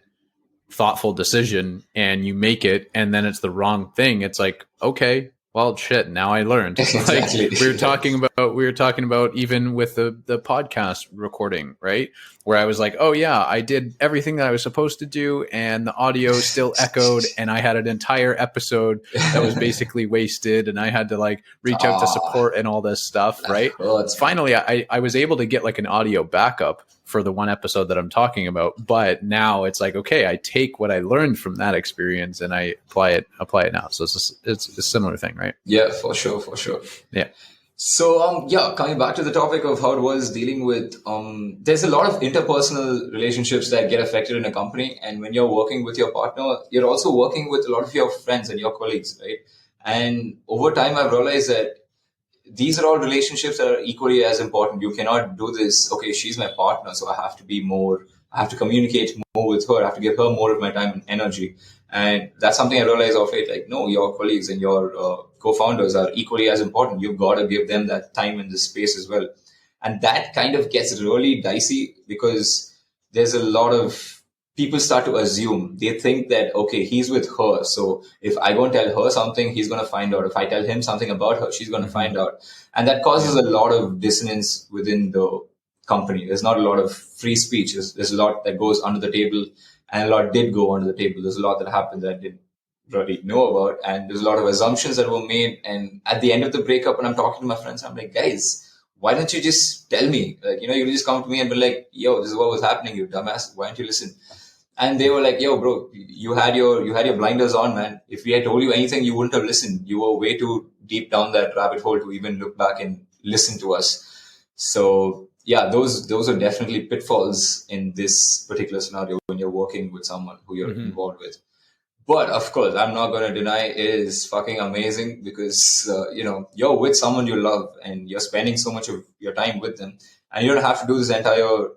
thoughtful decision and you make it, and then it's the wrong thing. It's like, okay. Well, shit. Now I learned. Exactly. Like we were talking about even with the podcast recording, right? Where I was like, oh yeah, I did everything that I was supposed to do, and the audio still echoed, and I had an entire episode that was basically wasted, and I had to like reach out to support and all this stuff, right? Finally, I was able to get like an audio backup for the one episode that I'm talking about, but now it's like, okay, I take what I learned from that experience and I apply it now. So it's a similar thing, right? Yeah, for sure. Yeah. So, coming back to the topic of how it was dealing with, there's a lot of interpersonal relationships that get affected in a company. And when you're working with your partner, you're also working with a lot of your friends and your colleagues, right? And over time, I've realized that these are all relationships that are equally as important. You cannot do this, okay, she's my partner, so I have to communicate more with her. I have to give her more of my time and energy. And that's something I realized of late, like, no, your colleagues and your co-founders are equally as important. You've got to give them that time and the space as well. And that kind of gets really dicey because there's a lot of people start to assume. They think that, okay, he's with her. So if I go and tell her something, he's going to find out. If I tell him something about her, she's going to find out. And that causes a lot of dissonance within the company. There's not a lot of free speech. There's a lot that goes under the table, and a lot did go under the table. There's a lot that happened that I didn't really know about. And there's a lot of assumptions that were made. And at the end of the breakup, when I'm talking to my friends, I'm like, guys, why don't you just tell me? Like, you just come to me and be like, yo, this is what was happening, you dumbass. Why don't you listen? And they were like, yo, bro, you had your blinders on, man. If we had told you anything, you wouldn't have listened. You were way too deep down that rabbit hole to even look back and listen to us. So yeah, those are definitely pitfalls in this particular scenario when you're working with someone who you're involved with. But of course, I'm not going to deny it is fucking amazing because, you're with someone you love and you're spending so much of your time with them, and you don't have to do this entire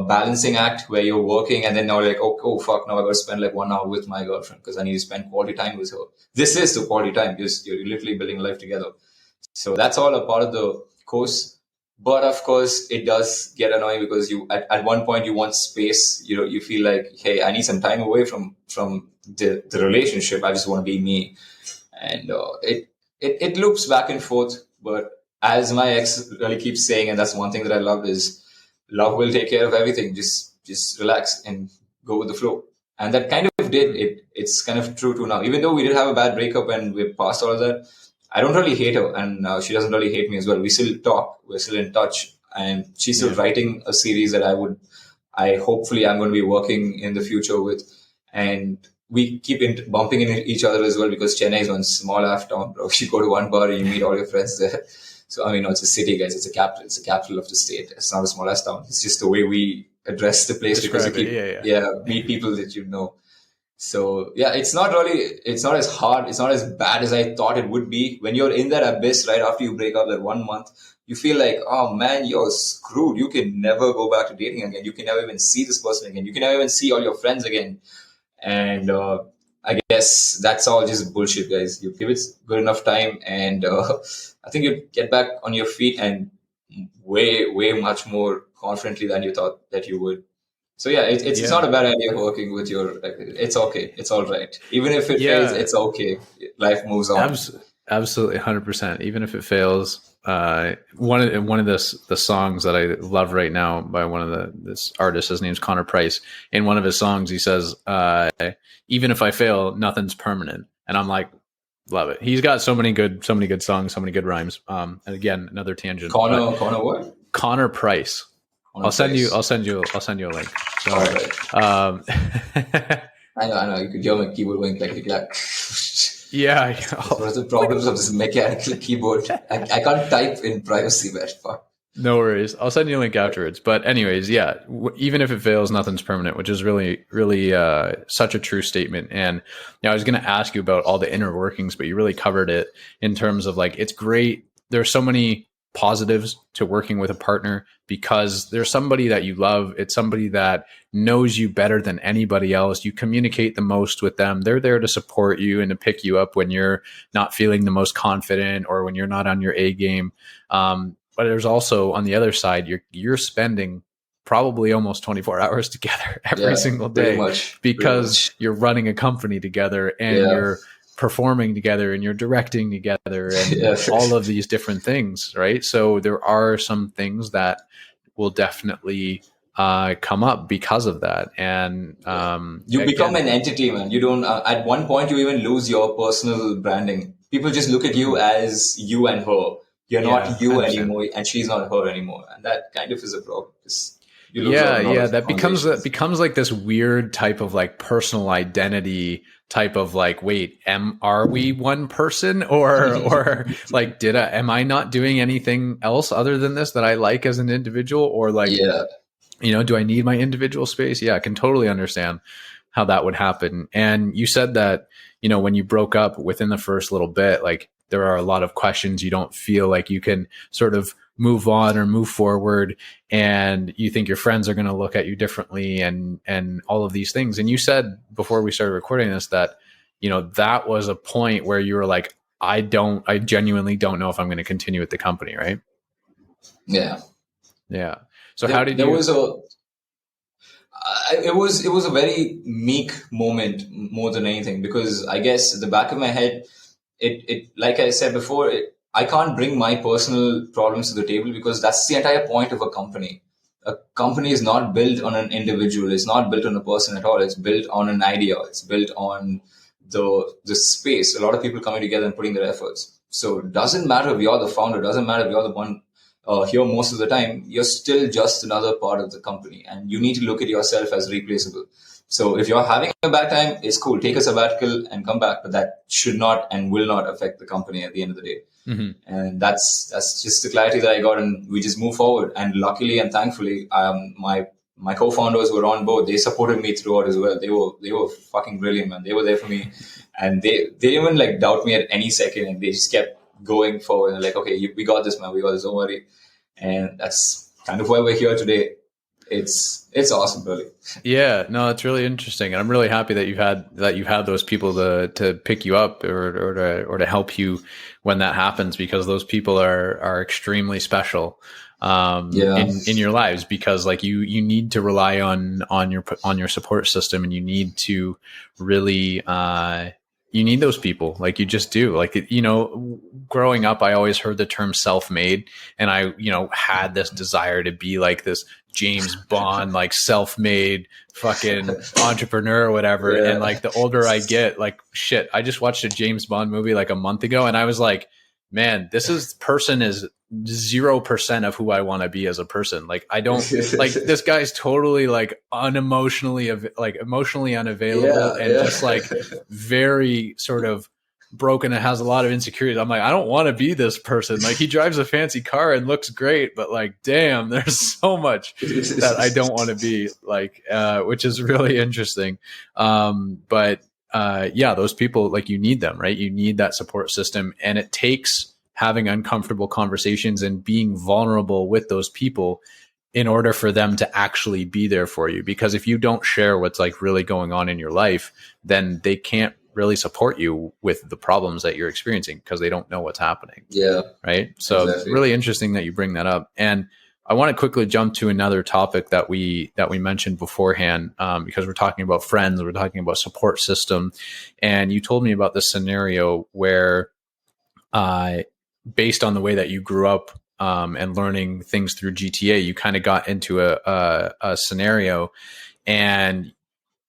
balancing act where you're working and then now like, oh fuck, now I got to spend like 1 hour with my girlfriend because I need to spend quality time with her. This is the quality time. You're literally building life together. So that's all a part of the course. But of course, it does get annoying because you at one point you want space. You feel like, hey, I need some time away from the relationship. I just want to be me, and it loops back and forth. But as my ex really keeps saying, and that's one thing that I love is, love will take care of everything. Just relax and go with the flow. And that kind of did it. It's kind of true to now. Even though we did have a bad breakup and we passed all of that, I don't really hate her, and she doesn't really hate me as well. We still talk. We're still in touch, and she's still writing a series that hopefully I'm going to be working in the future with. And we keep bumping into each other as well because Chennai is one small half town, bro. You go to one bar and you meet all your friends there. So, it's a city, guys. It's a capital. It's the capital of the state. It's not a small ass town. It's just the way we address the place because you keep, meet people that you know. So yeah, it's not as hard, it's not as bad as I thought it would be. When you're in that abyss right after you break up that 1 month, you feel like, oh man, you're screwed. You can never go back to dating again. You can never even see this person again. You can never even see all your friends again. And I guess that's all just bullshit, guys. You give it good enough time, and I think you get back on your feet and way much more confidently than you thought that you would. So yeah, it's not a bad idea working with your. Like, it's okay. It's all right. Even if it fails, it's okay. Life moves on. Absolutely, 100%. Even if it fails, one of the songs that I love right now by one of this artist, his name's Connor Price. In one of his songs, he says, "Even if I fail, nothing's permanent." And I'm like, love it. He's got so many good songs, so many good rhymes. And again, another tangent. Connor what? Connor Price. I'll send you a link. So, all right. I know. You could hear my keyboard going click. Yeah. One of the problems of this mechanical keyboard. I can't type in privacy, man. Fuck. No worries. I'll send you a link afterwards. But anyways, yeah, even if it fails, nothing's permanent, which is really, really such a true statement. And I was going to ask you about all the inner workings, but you really covered it in terms of like, it's great. There's so many positives to working with a partner because there's somebody that you love. It's somebody that knows you better than anybody else. You communicate the most with them. They're there to support you and to pick you up when you're not feeling the most confident or when you're not on your A game. But there's also on the other side, you're spending probably almost 24 hours together every single day because you're running a company together and you're performing together and you're directing together and all of these different things, right? So there are some things that will definitely come up because of that. And you become an entity, man. You don't, at one point you even lose your personal branding. People just look at you as you and her. You're not you anymore and she's not her anymore. And that kind of is a problem. That becomes like this weird type of like personal identity type of like, wait, are we one person or like, am I not doing anything else other than this that I like as an individual, or like, do I need my individual space? Yeah, I can totally understand how that would happen. And you said that, when you broke up within the first little bit, like there are a lot of questions. You don't feel like you can sort of move on or move forward, and you think your friends are going to look at you differently and all of these things. And you said before we started recording this that, that was a point where you were like, I genuinely don't know if I'm going to continue with the company. Right. Yeah. Yeah. So how did you? It was a very meek moment more than anything, because I guess at the back of my head, it like I said before, I can't bring my personal problems to the table because that's the entire point of a company. A company is not built on an individual. It's not built on a person at all. It's built on an idea. It's built on the space. A lot of people coming together and putting their efforts. So it doesn't matter if you're the founder. It doesn't matter if you're the one here most of the time. You're still just another part of the company, and you need to look at yourself as replaceable. So if you're having a bad time, it's cool. Take a sabbatical and come back, but that should not and will not affect the company at the end of the day. Mm-hmm. And that's just the clarity that I got, and we just move forward. And luckily and thankfully, my co-founders were on board. They supported me throughout as well. They were fucking brilliant, man. They were there for me, and they didn't even like doubt me at any second, and they just kept going forward and like, okay, we got this, man. We got this. Don't worry. And that's kind of why we're here today. It's awesome, really. Yeah, no, it's really interesting, and I'm really happy that you've had those people to pick you up or to help you when that happens, because those people are extremely special in your lives, because like you need to rely on your support system, and you need to really you need those people. Like you just do. Like, growing up, I always heard the term self-made, and I, had this desire to be like this James Bond, like self-made fucking entrepreneur or whatever. Yeah. And like the older I get, like shit, I just watched a James Bond movie like a month ago, and I was like, man, person is 0% of who I want to be as a person. Like I don't like this guy's totally like emotionally unavailable and just like very sort of broken and has a lot of insecurities. I'm like, I don't want to be this person. Like, he drives a fancy car and looks great, but like, damn, there's so much that I don't want to be like, which is really interesting. But those people, like, you need them, right? You need that support system, and it takes having uncomfortable conversations and being vulnerable with those people in order for them to actually be there for you. Because if you don't share what's like really going on in your life, then they can't really support you with the problems that you're experiencing because they don't know what's happening. Yeah. Right. So It's really interesting that you bring that up. And I want to quickly jump to another topic that we mentioned beforehand, because we're talking about friends, we're talking about support system. And you told me about this scenario where, based on the way that you grew up, and learning things through GTA, you kind of got into a scenario, and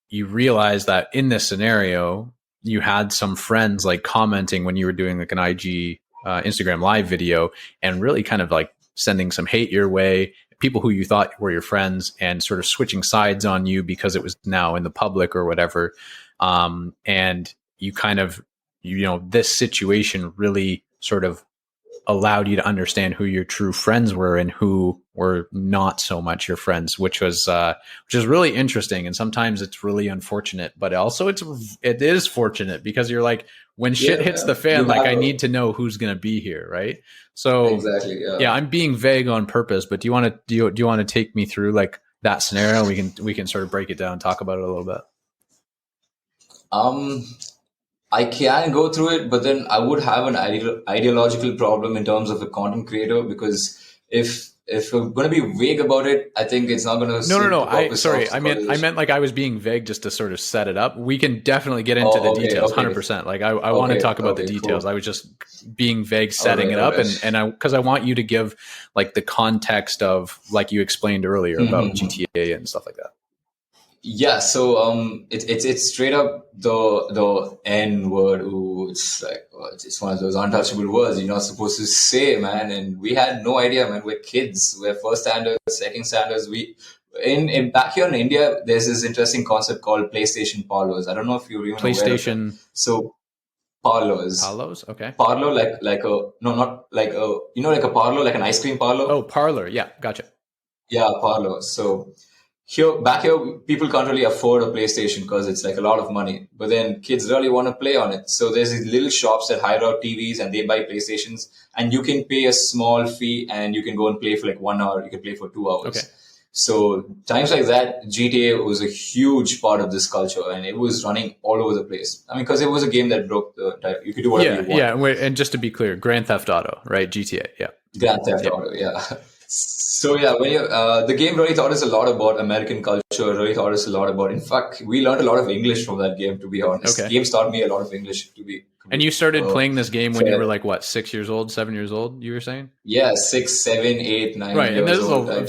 you realized that in this scenario, you had some friends like commenting when you were doing like an IG Instagram live video, and really kind of like sending some hate your way, people who you thought were your friends, and sort of switching sides on you because it was now in the public or whatever. And you kind of, this situation really sort of allowed you to understand who your true friends were and who were not so much your friends, which is really interesting. And sometimes it's really unfortunate, but also it is fortunate, because you're like, when shit hits the fan, like, I need to know who's going to be here. Right. So exactly. Yeah. I'm being vague on purpose, but do you want to take me through like that scenario? We can sort of break it down and talk about it a little bit. I can go through it, but then I would have an ideological problem in terms of a content creator, because if we're going to be vague about it, I think it's not going to. No. I meant like I was being vague just to sort of set it up. We can definitely get into the details, 100%. Like I want to talk about the details. Cool. I was just being vague, setting it up, and because I want you to give like the context of, like you explained earlier, about GTA and stuff like that. Yeah, so it's straight up the N word. Ooh, it's like, it's one of those untouchable words you're not supposed to say, man. And we had no idea, man. We're kids. We're first standards, second standards. In back here in India, there's this interesting concept called PlayStation parlors. I don't know if you remember PlayStation. So parlors. Parlors, okay. Parlor, like a not like a like a parlor, like an ice cream parlor. Oh, parlor. Yeah, gotcha. Yeah, parlor. So. Back here, people can't really afford a PlayStation because it's like a lot of money. But then kids really want to play on it. So there's these little shops that hire out TVs and they buy PlayStations. And you can pay a small fee and you can go and play for like 1 hour. You can play for 2 hours. Okay. So times like that, GTA was a huge part of this culture, and it was running all over the place. I mean, because it was a game that broke you could do whatever you want. Yeah, and just to be clear, Grand Theft Auto, right? GTA, yeah. Grand Theft Auto, yeah. So yeah, when the game really taught us a lot about American culture, really taught us a lot about, in fact, we learned a lot of English from that game, to be honest. Okay. Games taught me a lot of English, to be. And you started playing this game when you were like, what, 6 years old, 7 years old, you were saying? Yeah, 6, 7, 8, 9 right, years old. Right, and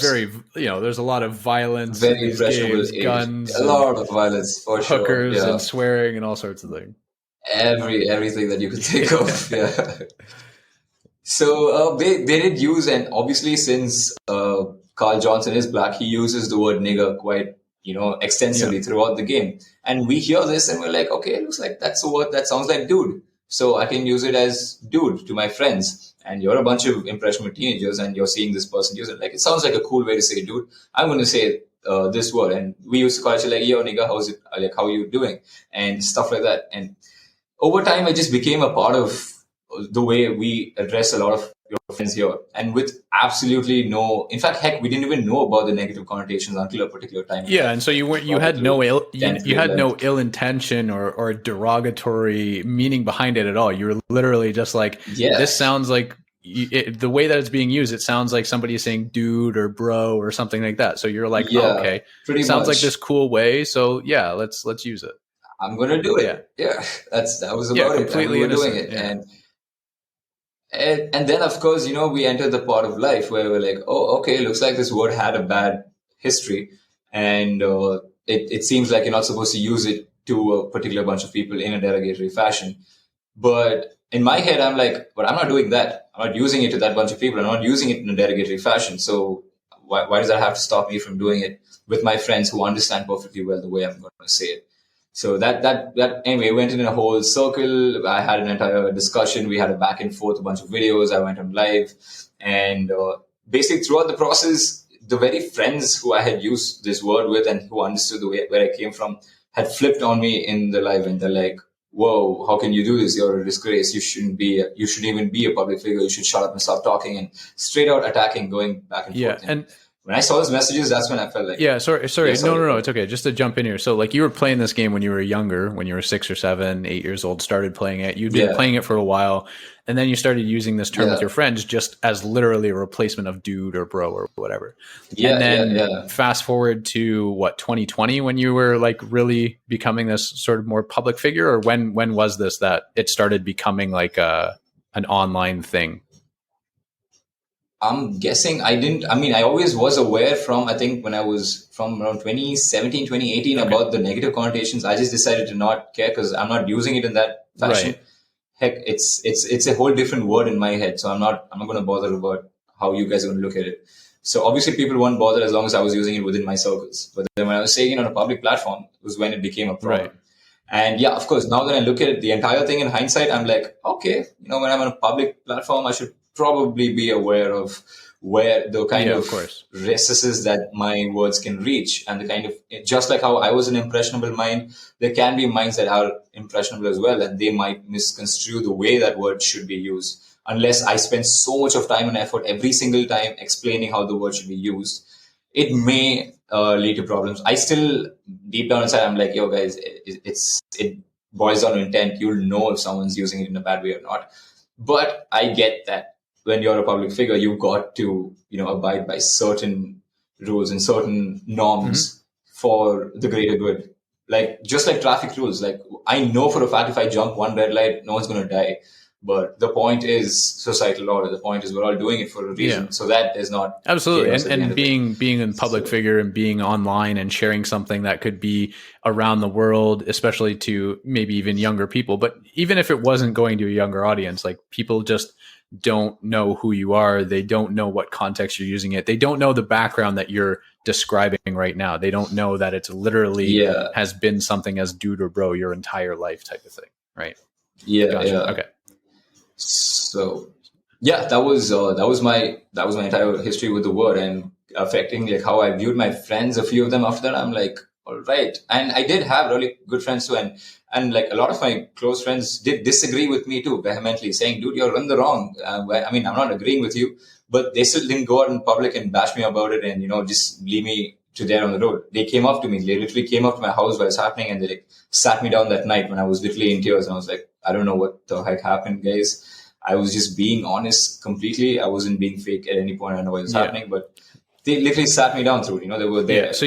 there's a lot of violence, very impressionable games, guns, a lot of violence, for sure. Hookers and swearing and all sorts of things. Everything that you could think of, yeah. So they did use, and obviously since Carl Johnson is black, he uses the word nigger quite extensively throughout the game. And we hear this and we're like, okay, it looks like that's a word that sounds like dude. So I can use it as dude to my friends. And you're a bunch of impressionable teenagers and you're seeing this person use it. Like, it sounds like a cool way to say dude. I'm going to say this word. And we used to call it like, yo, nigga, how's it? Like, how are you doing? And stuff like that. And over time, it just became a part of the way we address a lot of your friends here, and with absolutely no, in fact, heck, we didn't even know about the negative connotations until a particular time. Yeah, and so you had no ill intention or derogatory meaning behind it at all. You were literally just like, this sounds like the way that it's being used. It sounds like somebody is saying dude or bro or something like that. So you're like, okay, sounds like this cool way. So yeah, let's use it. I'm gonna do it. Yeah, that was about it. Completely we were doing it, And then, of course, we entered the part of life where we're like, oh, okay, looks like this word had a bad history. And it seems like you're not supposed to use it to a particular bunch of people in a derogatory fashion. But in my head, I'm like, but I'm not doing that. I'm not using it to that bunch of people. I'm not using it in a derogatory fashion. So why does that have to stop me from doing it with my friends who understand perfectly well the way I'm going to say it? So that anyway went in a whole circle. I had an entire discussion. We had a back and forth, a bunch of videos. I went on live, and basically throughout the process, the very friends who I had used this word with and who understood the way where I came from had flipped on me in the live, and they're like, "Whoa, how can you do this? You're a disgrace. You shouldn't even be a public figure. You should shut up and stop talking," and straight out attacking, going back and forth. And when I saw those messages, that's when I felt like, sorry. No, it's okay. Just to jump in here. So like you were playing this game when you were younger, when you were 6 or 7, 8 years old, started playing it. You'd been playing it for a while, and then you started using this term with your friends just as literally a replacement of dude or bro or whatever. And then fast forward to what, 2020, when you were like really becoming this sort of more public figure, or when was this that it started becoming like an online thing? I'm guessing I always was aware from, I think when I was from around 2017, 2018 about the negative connotations. I just decided to not care because I'm not using it in that fashion. Right. Heck, it's a whole different word in my head. So I'm not going to bother about how you guys are going to look at it. So obviously people won't bother as long as I was using it within my circles. But then when I was saying it on a public platform was when it became a problem. Right. And yeah, of course, now that I look at it, the entire thing in hindsight, I'm like, okay, when I'm on a public platform, I should probably be aware of where the kind of recesses that my words can reach, and the kind of, just like how I was an impressionable mind, there can be minds that are impressionable as well, and they might misconstrue the way that word should be used unless I spend so much of time and effort every single time explaining how the word should be used. It may lead to problems. I still, deep down inside, I'm like, yo guys, it boils down to intent. You'll know if someone's using it in a bad way or not. But I get that when you're a public figure, you've got to, abide by certain rules and certain norms for the greater good. Like, just like traffic rules. Like, I know for a fact if I jump one red light, no one's going to die. But the point is societal order. The point is we're all doing it for a reason. So that is not absolutely. And being a public figure and being online and sharing something that could be around the world, especially to maybe even younger people. But even if it wasn't going to a younger audience, like people just don't know who you are. They don't know what context you're using it. They don't know the background that you're describing right now. They don't know that it's literally has been something as dude or bro your entire life type of thing. Right. Yeah. Gotcha. Yeah. Okay. So yeah, that was my entire history with the word, and affecting like how I viewed my friends. A few of them after that, I'm like, all right. And I did have really good friends too, and like a lot of my close friends did disagree with me too, vehemently saying, dude, you're in the wrong. I'm not agreeing with you, but they still didn't go out in public and bash me about it and just leave me to there on the road. They came up to me. They literally came up to my house while it's happening, and they like sat me down that night when I was literally in tears, and I was like, I don't know what the heck happened, guys. I was just being honest completely. I wasn't being fake at any point. I know what was happening, but they literally sat me down through it. They were there. Yeah, so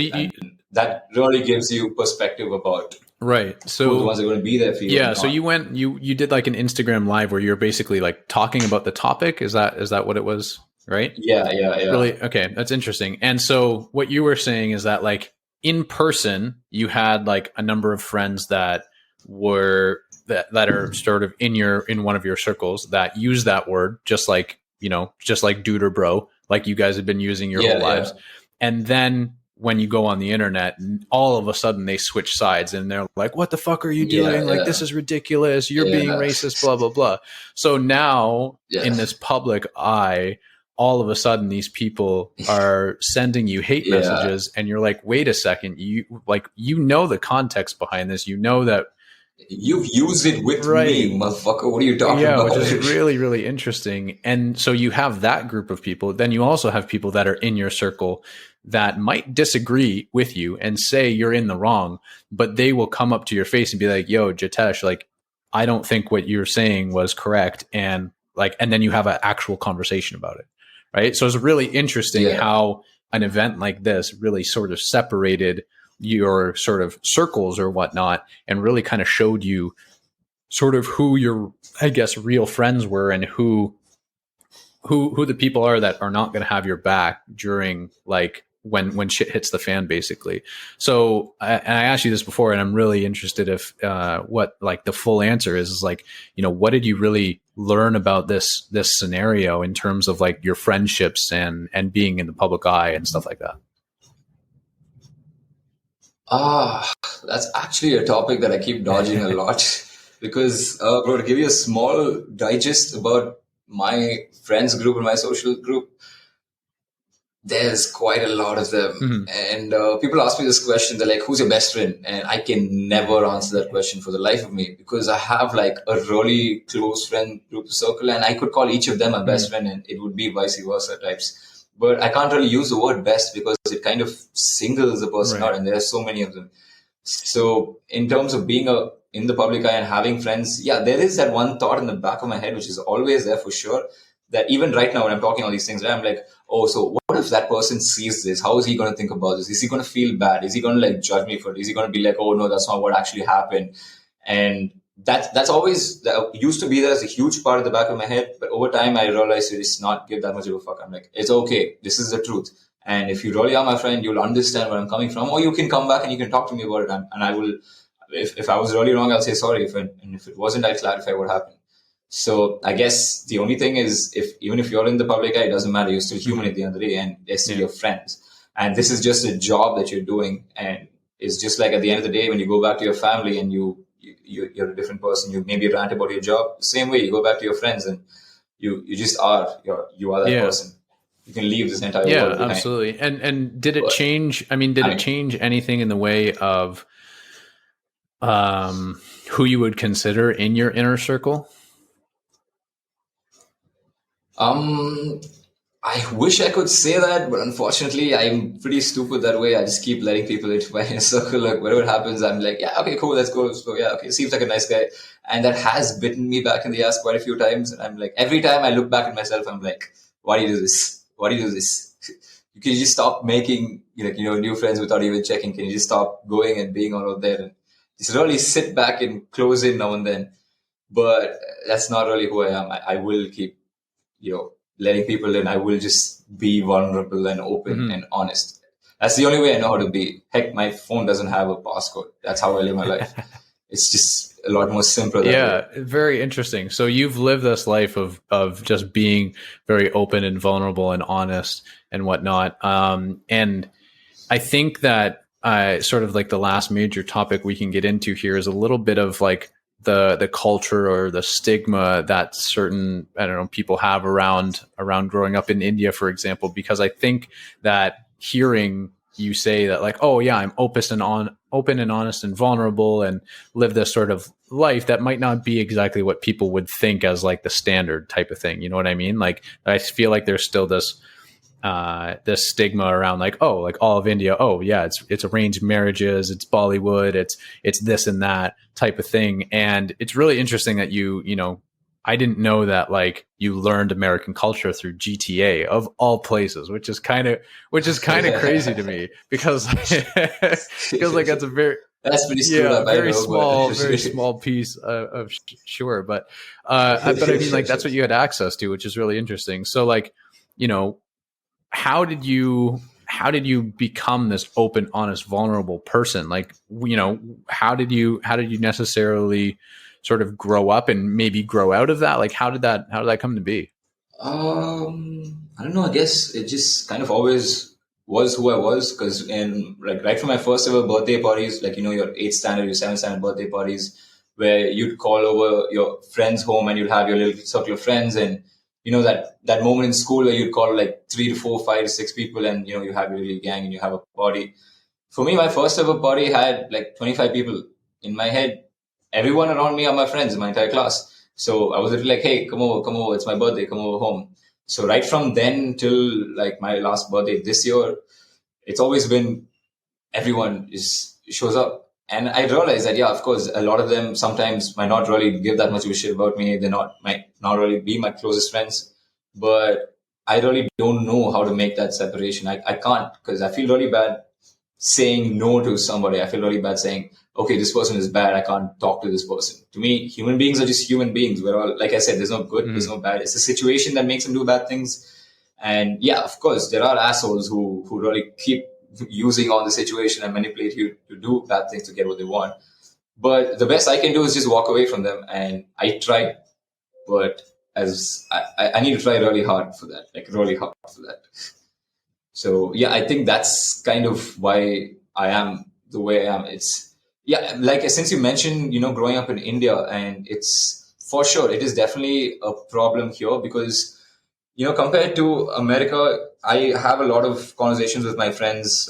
that really gives you perspective about so who the ones that are going to be there for you. Yeah. So you did like an Instagram live where you're basically like talking about the topic. Is that what it was? Right. Yeah. Really? Okay. That's interesting. And so what you were saying is that like in person, you had like a number of friends that are sort of in one of your circles that use that word, just like dude or bro, like you guys have been using your whole lives. And then when you go on the internet, all of a sudden they switch sides and they're like, what the fuck are you doing? This is ridiculous. You're being racist, blah, blah, blah. So now in this public eye, all of a sudden these people are sending you hate messages, and you're like, wait a second, you know the context behind this. You know that you've used it with me, motherfucker. What are you talking about? Which is really, really interesting. And so you have that group of people. Then you also have people that are in your circle that might disagree with you and say you're in the wrong, but they will come up to your face and be like, yo, Jaytesh, like, I don't think what you're saying was correct. And then you have an actual conversation about it. Right. So it's really interesting how an event like this really sort of separated your sort of circles or whatnot, and really kind of showed you sort of who your, I guess, real friends were, and who the people are that are not going to have your back during like when shit hits the fan, basically. So I asked you this before, and I'm really interested if what like the full answer is like, what did you really learn about this scenario in terms of like your friendships and being in the public eye and stuff like that? Ah, that's actually a topic that I keep dodging a lot because, bro, to give you a small digest about my friends group and my social group, there's quite a lot of them. Mhm. And people ask me this question, they're like, who's your best friend? And I can never answer that question for the life of me because I have like a really close friend group circle and I could call each of them my best Mhm. friend and it would be vice versa types. But I can't really use the word best because it kind of singles a person Right. out and there are so many of them. So in terms of being in the public eye and having friends, yeah, there is that one thought in the back of my head, which is always there for sure. That even right now when I'm talking all these things, right, I'm like, oh, so what if that person sees this? How is he going to think about this? Is he going to feel bad? Is he going to like judge me for it? Is he going to be like, oh no, that's not what actually happened? And that's always that used to be there as a huge part of the back of my head. But over time, I realized it's not give that much of a fuck. I'm like, it's okay. This is the truth. And if you really are my friend, you'll understand where I'm coming from, or you can come back and you can talk to me about it. And I will, if I was really wrong, I'll say sorry. And if it wasn't, I'll clarify what happened. So I guess the only thing is, if even if you're in the public eye, it doesn't matter. You're still human Mhm. at the end of the day, and they're still Yeah. your friends. And this is just a job that you're doing, and it's just like at the end of the day, when you go back to your family and you're a different person. You maybe rant about your job. The same way, you go back to your friends and you just are you are that Yeah. person. You can leave this entire Yeah, world behind. absolutely. And did it But change? I mean, did I it mean, change anything in the way of who you would consider in your inner circle? um, I wish I could say that, but unfortunately, I'm pretty stupid that way. I just keep letting people into my inner circle. Like whatever happens, I'm like, yeah, okay, cool, let's go. Let's go. Yeah, okay, seems like a nice guy, and that has bitten me back in the ass quite a few times. And I'm like, every time I look back at myself, I'm like, why do you do this? Why do you do this? Can you just stop making new friends without even checking? Can you just stop going and being all out there and just really sit back and close in now and then? But that's not really who I am. I will keep letting people in. I will just be vulnerable and open Mm-hmm. and honest. That's the only way I know how to be. Heck, my phone doesn't have a passcode. That's how I live my life. It's just a lot more simpler that way. Yeah, very interesting. So you've lived this life of just being very open and vulnerable and honest and whatnot. And I think that sort of like the last major topic we can get into here is a little bit of like the culture or the stigma that certain, I don't know, people have around growing up in India, for example, because I think that hearing you say that like, oh yeah, I'm open and honest and vulnerable and live this sort of life, that might not be exactly what people would think as like the standard type of thing. You know what I mean? Like I feel like there's still this stigma around like, oh, like all of India, oh yeah, it's arranged marriages, it's Bollywood, it's this and that type of thing. And it's really interesting that you know, I didn't know that like you learned American culture through GTA of all places, which is kind of crazy to me because because like that's a very That's pretty screwed yeah, up, I know, but very small piece of sure, but I mean like that's what you had access to, which is really interesting. So like, you know, how did you become this open, honest, vulnerable person? Like, you know, how did you necessarily sort of grow up and maybe grow out of that? Like, how did that come to be? I don't know. I guess it just kind of always was who I was because, in like right from my first ever birthday parties, like your eighth standard, your seventh standard birthday parties, where you'd call over your friends home and you'd have your little circle of friends, and that moment in school where you'd call like three to four, five to six people, and you have your little gang and you have a party. For me, my first ever party had like 25 people. In my head, everyone around me are my friends in my entire class. So I was literally like, hey, come over, it's my birthday, come over home. So right from then till like my last birthday this year, it's always been everyone shows up. And I realized that, yeah, of course, a lot of them sometimes might not really give that much of a shit about me. Might not really be my closest friends, but I really don't know how to make that separation. I can't because I feel really bad saying no to somebody. I feel really bad saying, okay, this person is bad. I can't talk to this person. To me, human beings are just human beings. We're all, like I said, there's no good, there's no bad. It's a situation that makes them do bad things. And yeah, of course, there are assholes who really keep using on the situation and manipulate you to do bad things to get what they want. But the best I can do is just walk away from them. And I try, but as I need to try really hard for that, like really hard for that. So yeah, I think that's kind of why I am the way I am. It's, yeah, like since you mentioned, growing up in India, and it's for sure, it is definitely a problem here because, compared to America, I have a lot of conversations with my friends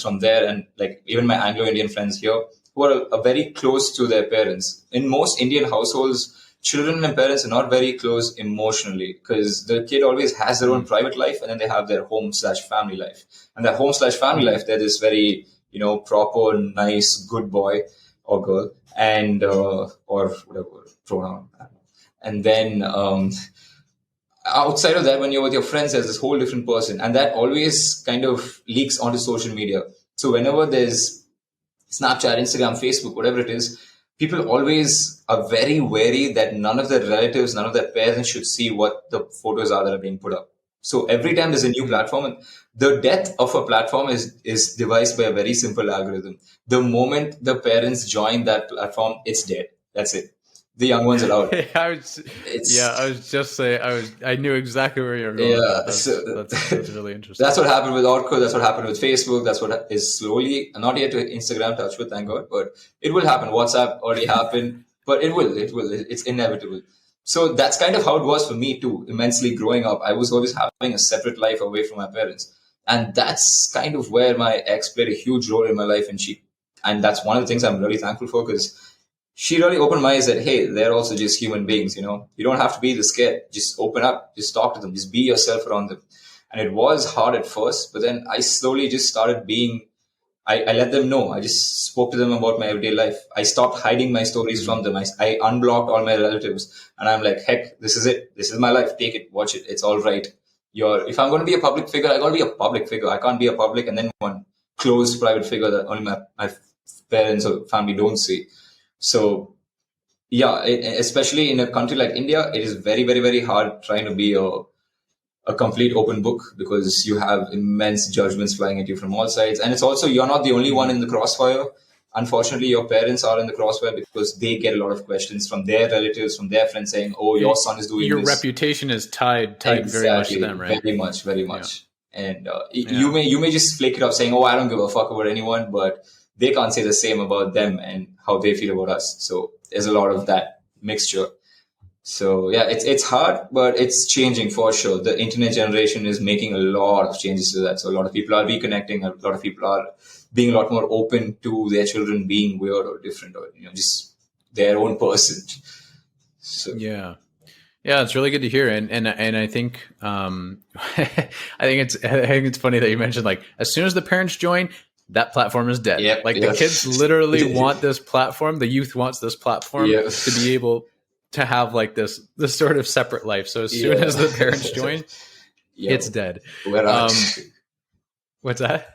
from there, and like even my Anglo-Indian friends here who are very close to their parents. In most Indian households, children and parents are not very close emotionally because the kid always has their own private life, and then they have their home/family life. And that home/family life, they're this very, proper, nice, good boy or girl, and or whatever pronoun. I don't know. And then outside of that, when you're with your friends, there's this whole different person, and that always kind of leaks onto social media. So whenever there's Snapchat, Instagram, Facebook, whatever it is, people always are very wary that none of their relatives, none of their parents should see what the photos are that are being put up. So every time there's a new platform, and the death of a platform is devised by a very simple algorithm. The moment the parents join that platform, it's dead. That's it. The young ones are out. I was just saying, I knew exactly where you're going. Yeah, that's really interesting. That's what happened with Orkut. That's what happened with Facebook. That's what is slowly, not yet to Instagram touch with, thank God, but it will happen. WhatsApp already happened, but it will. It's inevitable. So that's kind of how it was for me too. Immensely growing up, I was always having a separate life away from my parents, and that's kind of where my ex played a huge role in my life, and that's one of the things I'm really thankful for because she really opened my eyes that, hey, they're also just human beings, You don't have to be this scared. Just open up, just talk to them, just be yourself around them. And it was hard at first, but then I slowly just started I let them know. I just spoke to them about my everyday life. I stopped hiding my stories from them. I unblocked all my relatives, and I'm like, heck, this is it. This is my life. Take it, watch it. It's all right. If I'm going to be a public figure, I got to be a public figure. I can't be a public and then one closed private figure that only my parents or family don't see. So, yeah, especially in a country like India, it is very, very, very hard trying to be a complete open book because you have immense judgments flying at you from all sides. And it's also, you're not the only one in the crossfire. Unfortunately, your parents are in the crossfire because they get a lot of questions from their relatives, from their friends saying, oh, your son is doing your this. Your reputation is tied exactly, very much to them, right? Very much, very much. Yeah. And you may just flake it up saying, oh, I don't give a fuck about anyone, but they can't say the same about them and how they feel about us. So there's a lot of that mixture. So yeah, it's hard, but it's changing for sure. The internet generation is making a lot of changes to that. So a lot of people are reconnecting. A lot of people are being a lot more open to their children being weird or different or just their own person. So yeah, it's really good to hear. And I think I think it's funny that you mentioned like as soon as the parents join, that platform is dead. Yep, the kids literally want this platform. The youth wants this platform to be able to have like this sort of separate life. So as soon as the parents join, it's dead. We're out. What's that?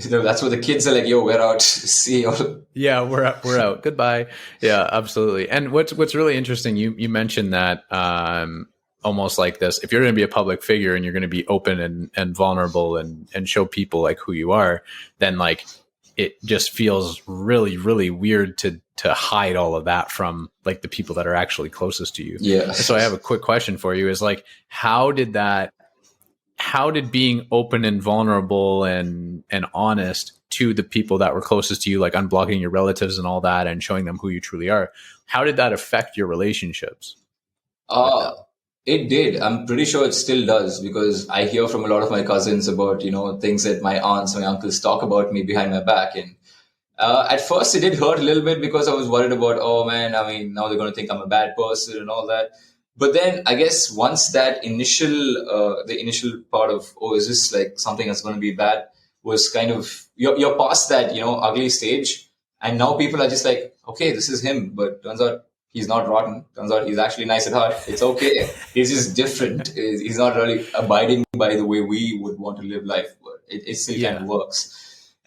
That's what the kids are like, yo, we're out. See you. Yeah, we're out. Goodbye. Yeah, absolutely. And what's really interesting, you mentioned that almost like this, if you're going to be a public figure and you're going to be open and vulnerable and show people like who you are, then like it just feels really, really weird to hide all of that from like the people that are actually closest to you. Yeah. So I have a quick question for you is like, how did being open and vulnerable and honest to the people that were closest to you, like unblocking your relatives and all that and showing them who you truly are, how did that affect your relationships? It did. I'm pretty sure it still does because I hear from a lot of my cousins about, things that my aunts, my uncles talk about me behind my back. And at first it did hurt a little bit because I was worried about, oh man, I mean, now they're going to think I'm a bad person and all that. But then I guess once that the initial part of, oh, is this like something that's going to be bad was kind of, you're past that, ugly stage. And now people are just like, okay, this is him. But turns out he's not rotten. Turns out he's actually nice at heart. It's okay. He's just different. He's not really abiding by the way we would want to live life, but it still kind of works.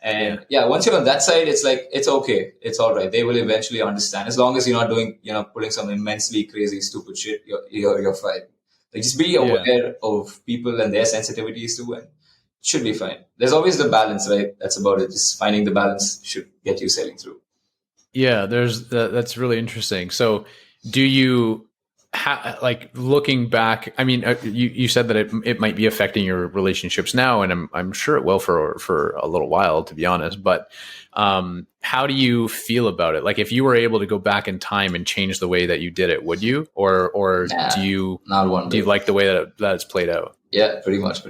And once you're on that side, it's like, it's okay. It's all right. They will eventually understand. As long as you're not doing, pulling some immensely crazy, stupid shit, you're fine. Like just be aware of people and their sensitivities too, and it should be fine. There's always the balance, right? That's about it. Just finding the balance should get you sailing through. Yeah, that's really interesting. So do you like looking back, I mean, you said that it might be affecting your relationships now, and I'm sure it will for a little while, to be honest. But how do you feel about it? Like, if you were able to go back in time and change the way that you did it, would you, or Nah, do you not one do you bit. like the way that it's played out? Yeah, pretty much.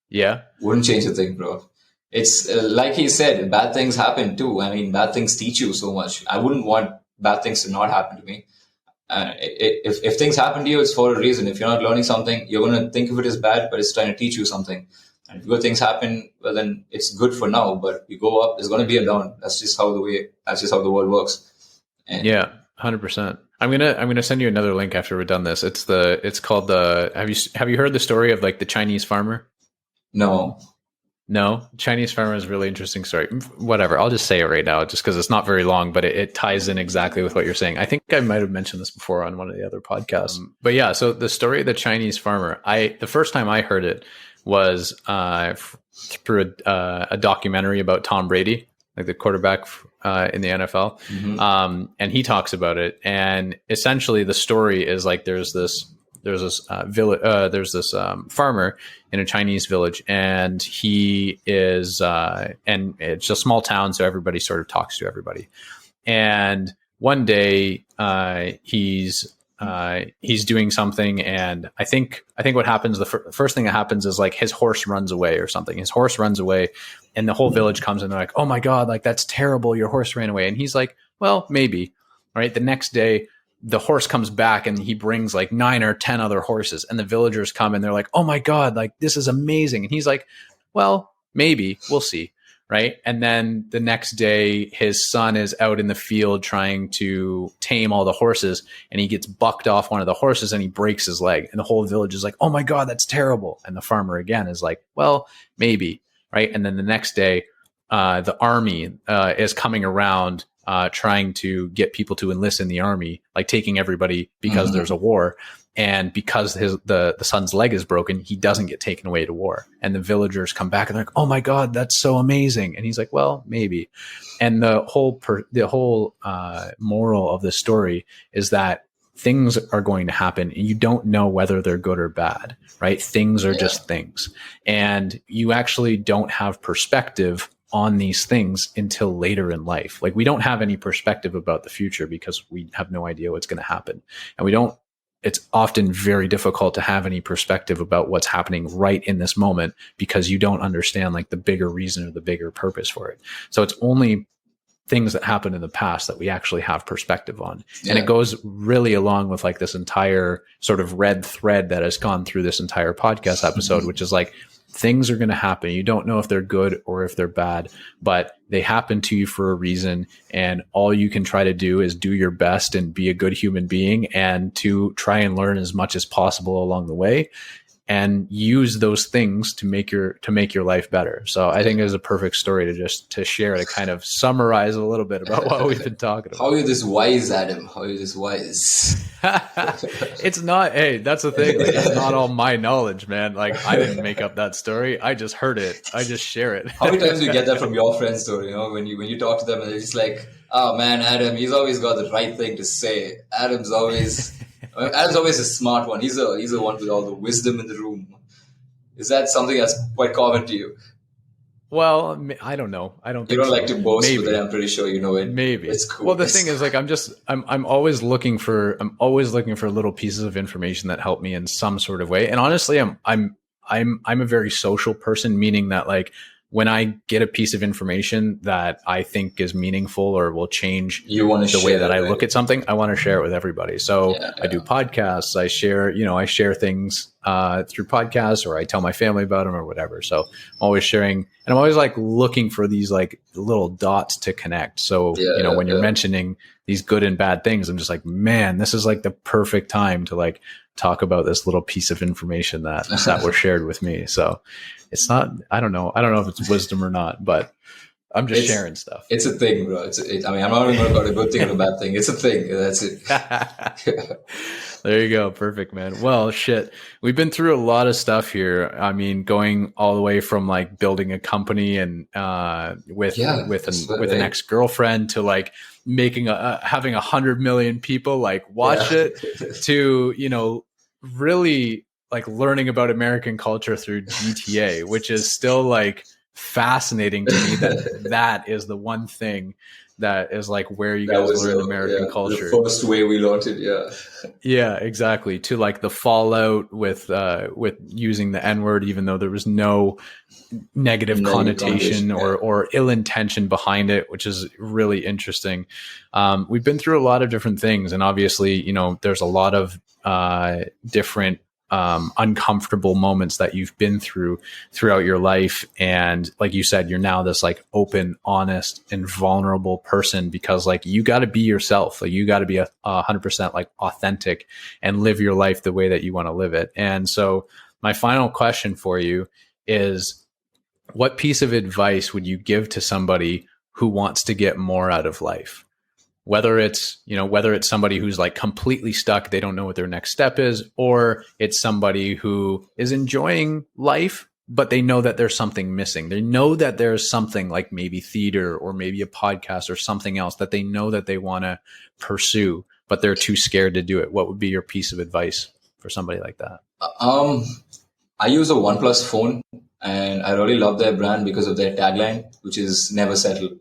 Yeah. Wouldn't change a thing, bro. It's like he said, bad things happen too. I mean, bad things teach you so much. I wouldn't want bad things to not happen to me. If things happen to you, it's for a reason. If you're not learning something, you're going to think of it as bad, but it's trying to teach you something. And if good things happen, well, then it's good for now. But you go up, there's going to be a down. That's just how the world works. And Yeah, 100%. I'm gonna send you another link after we're done this. It's called have you heard the story of like the Chinese farmer? no, No, Chinese farmer is a really interesting story. Whatever, I'll just say it right now, just because it's not very long, but it ties in exactly with what you're saying. I think I might have mentioned this before on one of the other podcasts. But yeah, so the story of the Chinese farmer, the first time I heard it was through a documentary about Tom Brady, like the quarterback in the NFL, and he talks about it. And essentially, the story is like there's this farmer in a Chinese village, and he is and it's a small town, so everybody sort of talks to everybody. And one day he's doing something, and I think what happens, the first thing that happens is like his horse runs away or something. His horse runs away, and the whole village comes and they're like, "Oh my God, like that's terrible, your horse ran away." And he's like, "Well, maybe." Right? The next day, the horse comes back and he brings like 9 or 10 other horses, and the villagers come and they're like, "Oh my God, like this is amazing." And he's like, "Well, maybe, we'll see." Right. And then the next day, his son is out in the field trying to tame all the horses, and he gets bucked off one of the horses and he breaks his leg. And the whole village is like, "Oh my God, that's terrible." And the farmer again is like, "Well, maybe." Right. And then the next day, the army is coming around trying to get people to enlist in the army, like taking everybody because there's a war. And because the son's leg is broken, he doesn't get taken away to war. And the villagers come back and they're like, "Oh my God, that's so amazing." And he's like, "Well, maybe." And the whole moral of this story is that things are going to happen, and you don't know whether they're good or bad, right? Things are just things. And you actually don't have perspective on these things until later in life. Like, we don't have any perspective about the future because we have no idea what's going to happen. And it's often very difficult to have any perspective about what's happening right in this moment because you don't understand like the bigger reason or the bigger purpose for it. So it's only things that happened in the past that we actually have perspective on. Yeah. And it goes really along with like this entire sort of red thread that has gone through this entire podcast episode, which is like, things are going to happen. You don't know if they're good or if they're bad, but they happen to you for a reason. And all you can try to do is do your best and be a good human being, and to try and learn as much as possible along the way, and use those things to make your life better. So I think it was a perfect story to share, to kind of summarize a little bit about what we've been talking about. How are you this wise, Adam? How are you this wise? It's not, hey, that's the thing. Like, it's not all my knowledge, man. Like, I didn't make up that story. I just heard it. I just share it. How many times do you get that from your friends, though? You know, when you talk to them and they're just like, "Oh man, Adam, he's always got the right thing to say. Adam's always a smart one. He's the one with all the wisdom in the room." Is that something that's quite common to you? Well, I don't know. I don't think you don't so. like to boast, Maybe. but I'm pretty sure you know it. Maybe it's cool. Well, the thing is, like, I'm always looking for little pieces of information that help me in some sort of way. And honestly, I'm a very social person, meaning that like, when I get a piece of information that I think is meaningful or will change the way that I look at something, I want to share it with everybody. So I do podcasts. I share things through podcasts, or I tell my family about them or whatever. So I'm always sharing, and I'm always like looking for these like little dots to connect. So, when you're mentioning these good and bad things, I'm just like, man, this is like the perfect time to like talk about this little piece of information that was shared with me. So it's not, I don't know if it's wisdom or not, but I'm just sharing stuff. It's a thing, bro. I'm not even going to call it a good thing or a bad thing. It's a thing. That's it. There you go. Perfect, man. Well, shit. We've been through a lot of stuff here. I mean, going all the way from like building a company and with Yeah, with I an swear, with an right? ex-girlfriend to like making having 100 million people like Yeah. watch it, to really like learning about American culture through GTA, which is still like fascinating to me that that is the one thing that is like where you That guys was learn American the culture. first way we learned it. Yeah. Yeah, exactly. To like the fallout with using the N word, even though there was no negative Negative connotation connotation. Yeah. or ill intention behind it, which is really interesting. We've been through a lot of different things, and obviously, there's a lot of different uncomfortable moments that you've been through throughout your life. And like you said, you're now this like open, honest, and vulnerable person because like you got to be yourself. Like you got to be 100% like authentic and live your life the way that you want to live it. And so my final question for you is, what piece of advice would you give to somebody who wants to get more out of life? Whether it's somebody who's like completely stuck, they don't know what their next step is, or it's somebody who is enjoying life, but they know that there's something missing. They know that there's something like maybe theater or maybe a podcast or something else that they know that they want to pursue, but they're too scared to do it. What would be your piece of advice for somebody like that? Um, I use a OnePlus phone, and I really love their brand because of their tagline, which is "Never Settle."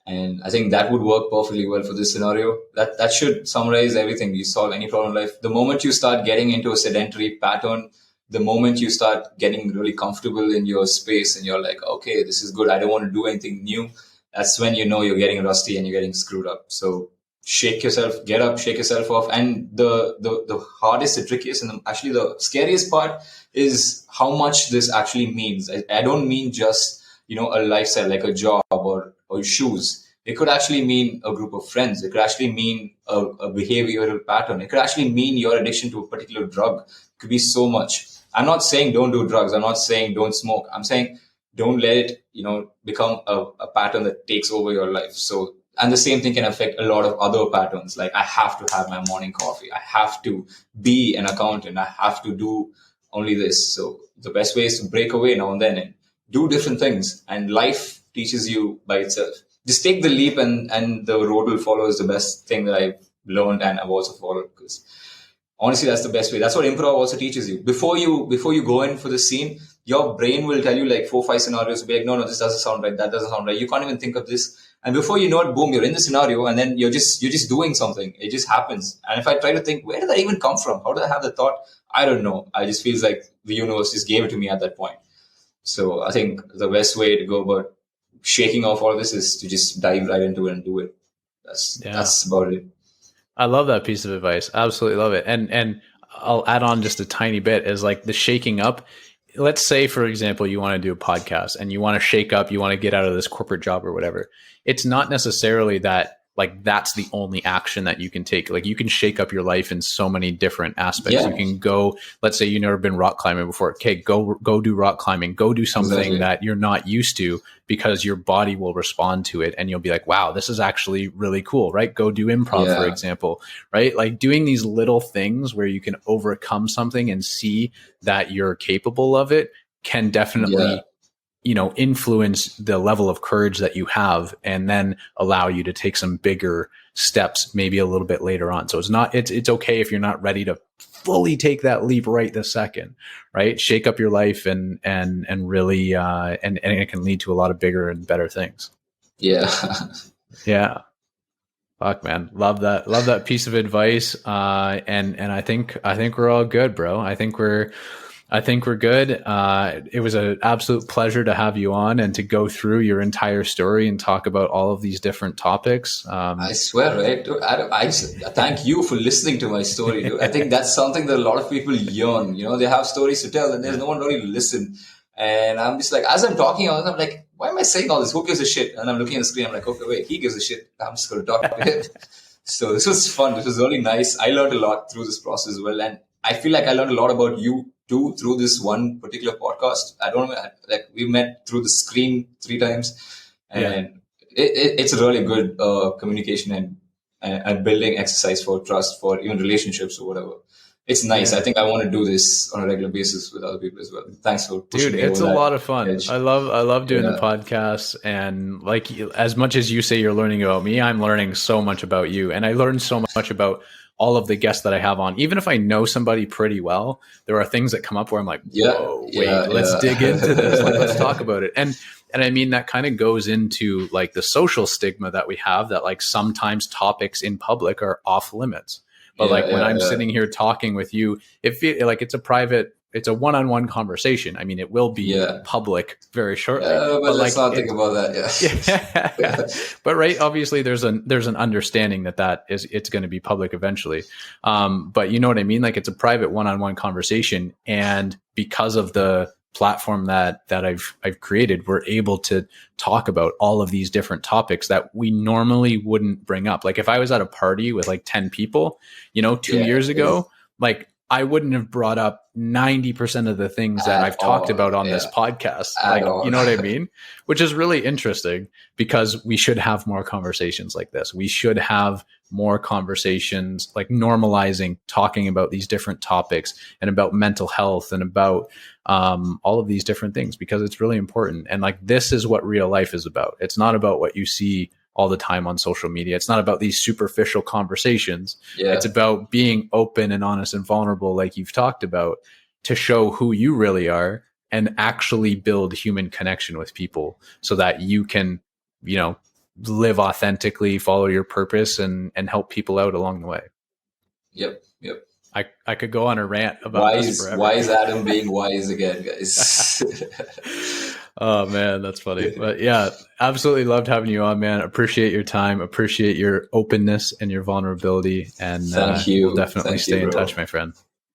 And I think that would work perfectly well for this scenario. That should summarize everything. You solve any problem in life. The moment you start getting into a sedentary pattern, the moment you start getting really comfortable in your space and you're like, okay, this is good. I don't want to do anything new. That's when you know you're getting rusty and you're getting screwed up. So shake yourself, get up, shake yourself off. And the hardest, the trickiest, and actually the scariest part is how much this actually means. I don't mean just, a lifestyle like a job or shoes. It could actually mean a group of friends. It could actually mean a behavioral pattern. It could actually mean your addiction to a particular drug. It could be so much. I'm not saying don't do drugs. I'm not saying don't smoke. I'm saying don't let it, become a pattern that takes over your life. So, and the same thing can affect a lot of other patterns. Like I have to have my morning coffee. I have to be an accountant. I have to do only this. So the best way is to break away now and then and do different things. And life teaches you by itself. Just take the leap and the road will follow is the best thing that I've learned and I've also followed, because honestly, that's the best way. That's what improv also teaches you. Before you go in for the scene, your brain will tell you like 4 or 5 scenarios. Be like, no, this doesn't sound right. That doesn't sound right. You can't even think of this. And before you know it, boom, you're in the scenario, and then you're just doing something. It just happens. And if I try to think, where did that even come from? How did I have the thought? I don't know. I just feels like the universe just gave it to me at that point. So I think the best way to go about shaking off all this is to just dive right into it and do it. That's about it. I love that piece of advice. Absolutely love it. And I'll add on just a tiny bit is like the shaking up. Let's say, for example, you want to do a podcast and you want to shake up, you want to get out of this corporate job or whatever. It's not necessarily that like that's the only action that you can take. Like you can shake up your life in so many different aspects. Yeah. You can go, let's say you've never been rock climbing before. Okay, go do rock climbing. Go do something Exactly. that you're not used to, because your body will respond to it and you'll be like, wow, this is actually really cool, right? Go do improv, for example, right? Like doing these little things where you can overcome something and see that you're capable of it can definitely influence the level of courage that you have, and then allow you to take some bigger steps maybe a little bit later on. So it's okay if you're not ready to fully take that leap right this second, right? Shake up your life and really and it can lead to a lot of bigger and better things. Yeah. Yeah. Fuck, man. Love that piece of advice. And I think we're all good, bro. I think we're good. It was an absolute pleasure to have you on and to go through your entire story and talk about all of these different topics. I swear, right? Dude, I thank you for listening to my story, dude. I think that's something that a lot of people yearn. They have stories to tell and there's no one really to listen. And I'm just like, as I'm talking, I'm like, why am I saying all this? Who gives a shit? And I'm looking at the screen. I'm like, okay, wait, he gives a shit. I'm just going to talk to him. So this was fun. This was really nice. I learned a lot through this process as well. And I feel like I learned a lot about you too through this one particular podcast. I don't know, like we met through the screen 3 times, and it's a really good communication. And and building exercise for trust, for even relationships or whatever. It's nice. I think I want to do this on a regular basis with other people as well. Thanks for pushing me. Dude, it's a lot of fun. edge. I love doing the podcast, and like as much as you say you're learning about me, I'm learning so much about you, and I learned so much about all of the guests that I have on. Even if I know somebody pretty well, there are things that come up where I'm like, whoa, let's dig into this. Like, let's talk about it. And I mean, that kind of goes into like the social stigma that we have, that like sometimes topics in public are off limits. But when I'm sitting here talking with you, it feels like it's a one-on-one conversation. I mean, it will be public very shortly. But let's not think about that. Yeah. But right, obviously there's an understanding that it's going to be public eventually. But you know what I mean? Like, it's a private one-on-one conversation. And because of the platform that I've created, we're able to talk about all of these different topics that we normally wouldn't bring up. Like if I was at a party with like 10 people, 2 years ago, like I wouldn't have brought up 90% of the things that I've talked about on this podcast. Like, you know what I mean? Which is really interesting, because we should have more conversations like this. We should have more conversations, like normalizing talking about these different topics and about mental health and about all of these different things, because it's really important. And like, this is what real life is about. It's not about what you see all the time on social media. It's not about these superficial conversations. It's about being open and honest and vulnerable, like you've talked about, to show who you really are and actually build human connection with people so that you can, live authentically, follow your purpose, and help people out along the way. Yep. I could go on a rant about this forever. Wise Adam being wise again, guys. Oh man, that's funny. But yeah, absolutely loved having you on, man. Appreciate your time. Appreciate your openness and your vulnerability. And thank you. We'll definitely stay in touch, my friend.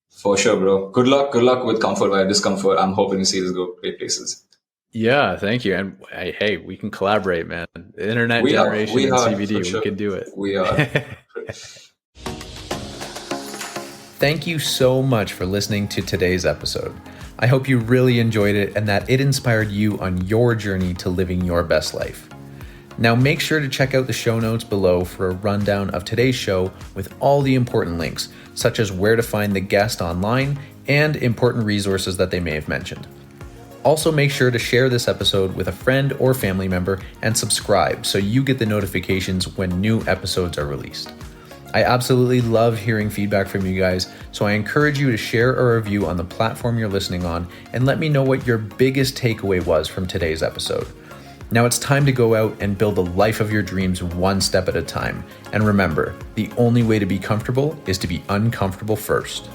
For sure, bro. Good luck with Comfort via Discomfort. I'm hoping to see this go great places. Yeah, thank you. And hey, we can collaborate, man. The internet generation and CVD, we can do it. We are. Thank you so much for listening to today's episode. I hope you really enjoyed it and that it inspired you on your journey to living your best life. Now make sure to check out the show notes below for a rundown of today's show with all the important links, such as where to find the guest online and important resources that they may have mentioned. Also make sure to share this episode with a friend or family member and subscribe so you get the notifications when new episodes are released. I absolutely love hearing feedback from you guys, so I encourage you to share a review on the platform you're listening on and let me know what your biggest takeaway was from today's episode. Now it's time to go out and build the life of your dreams one step at a time. And remember, the only way to be comfortable is to be uncomfortable first.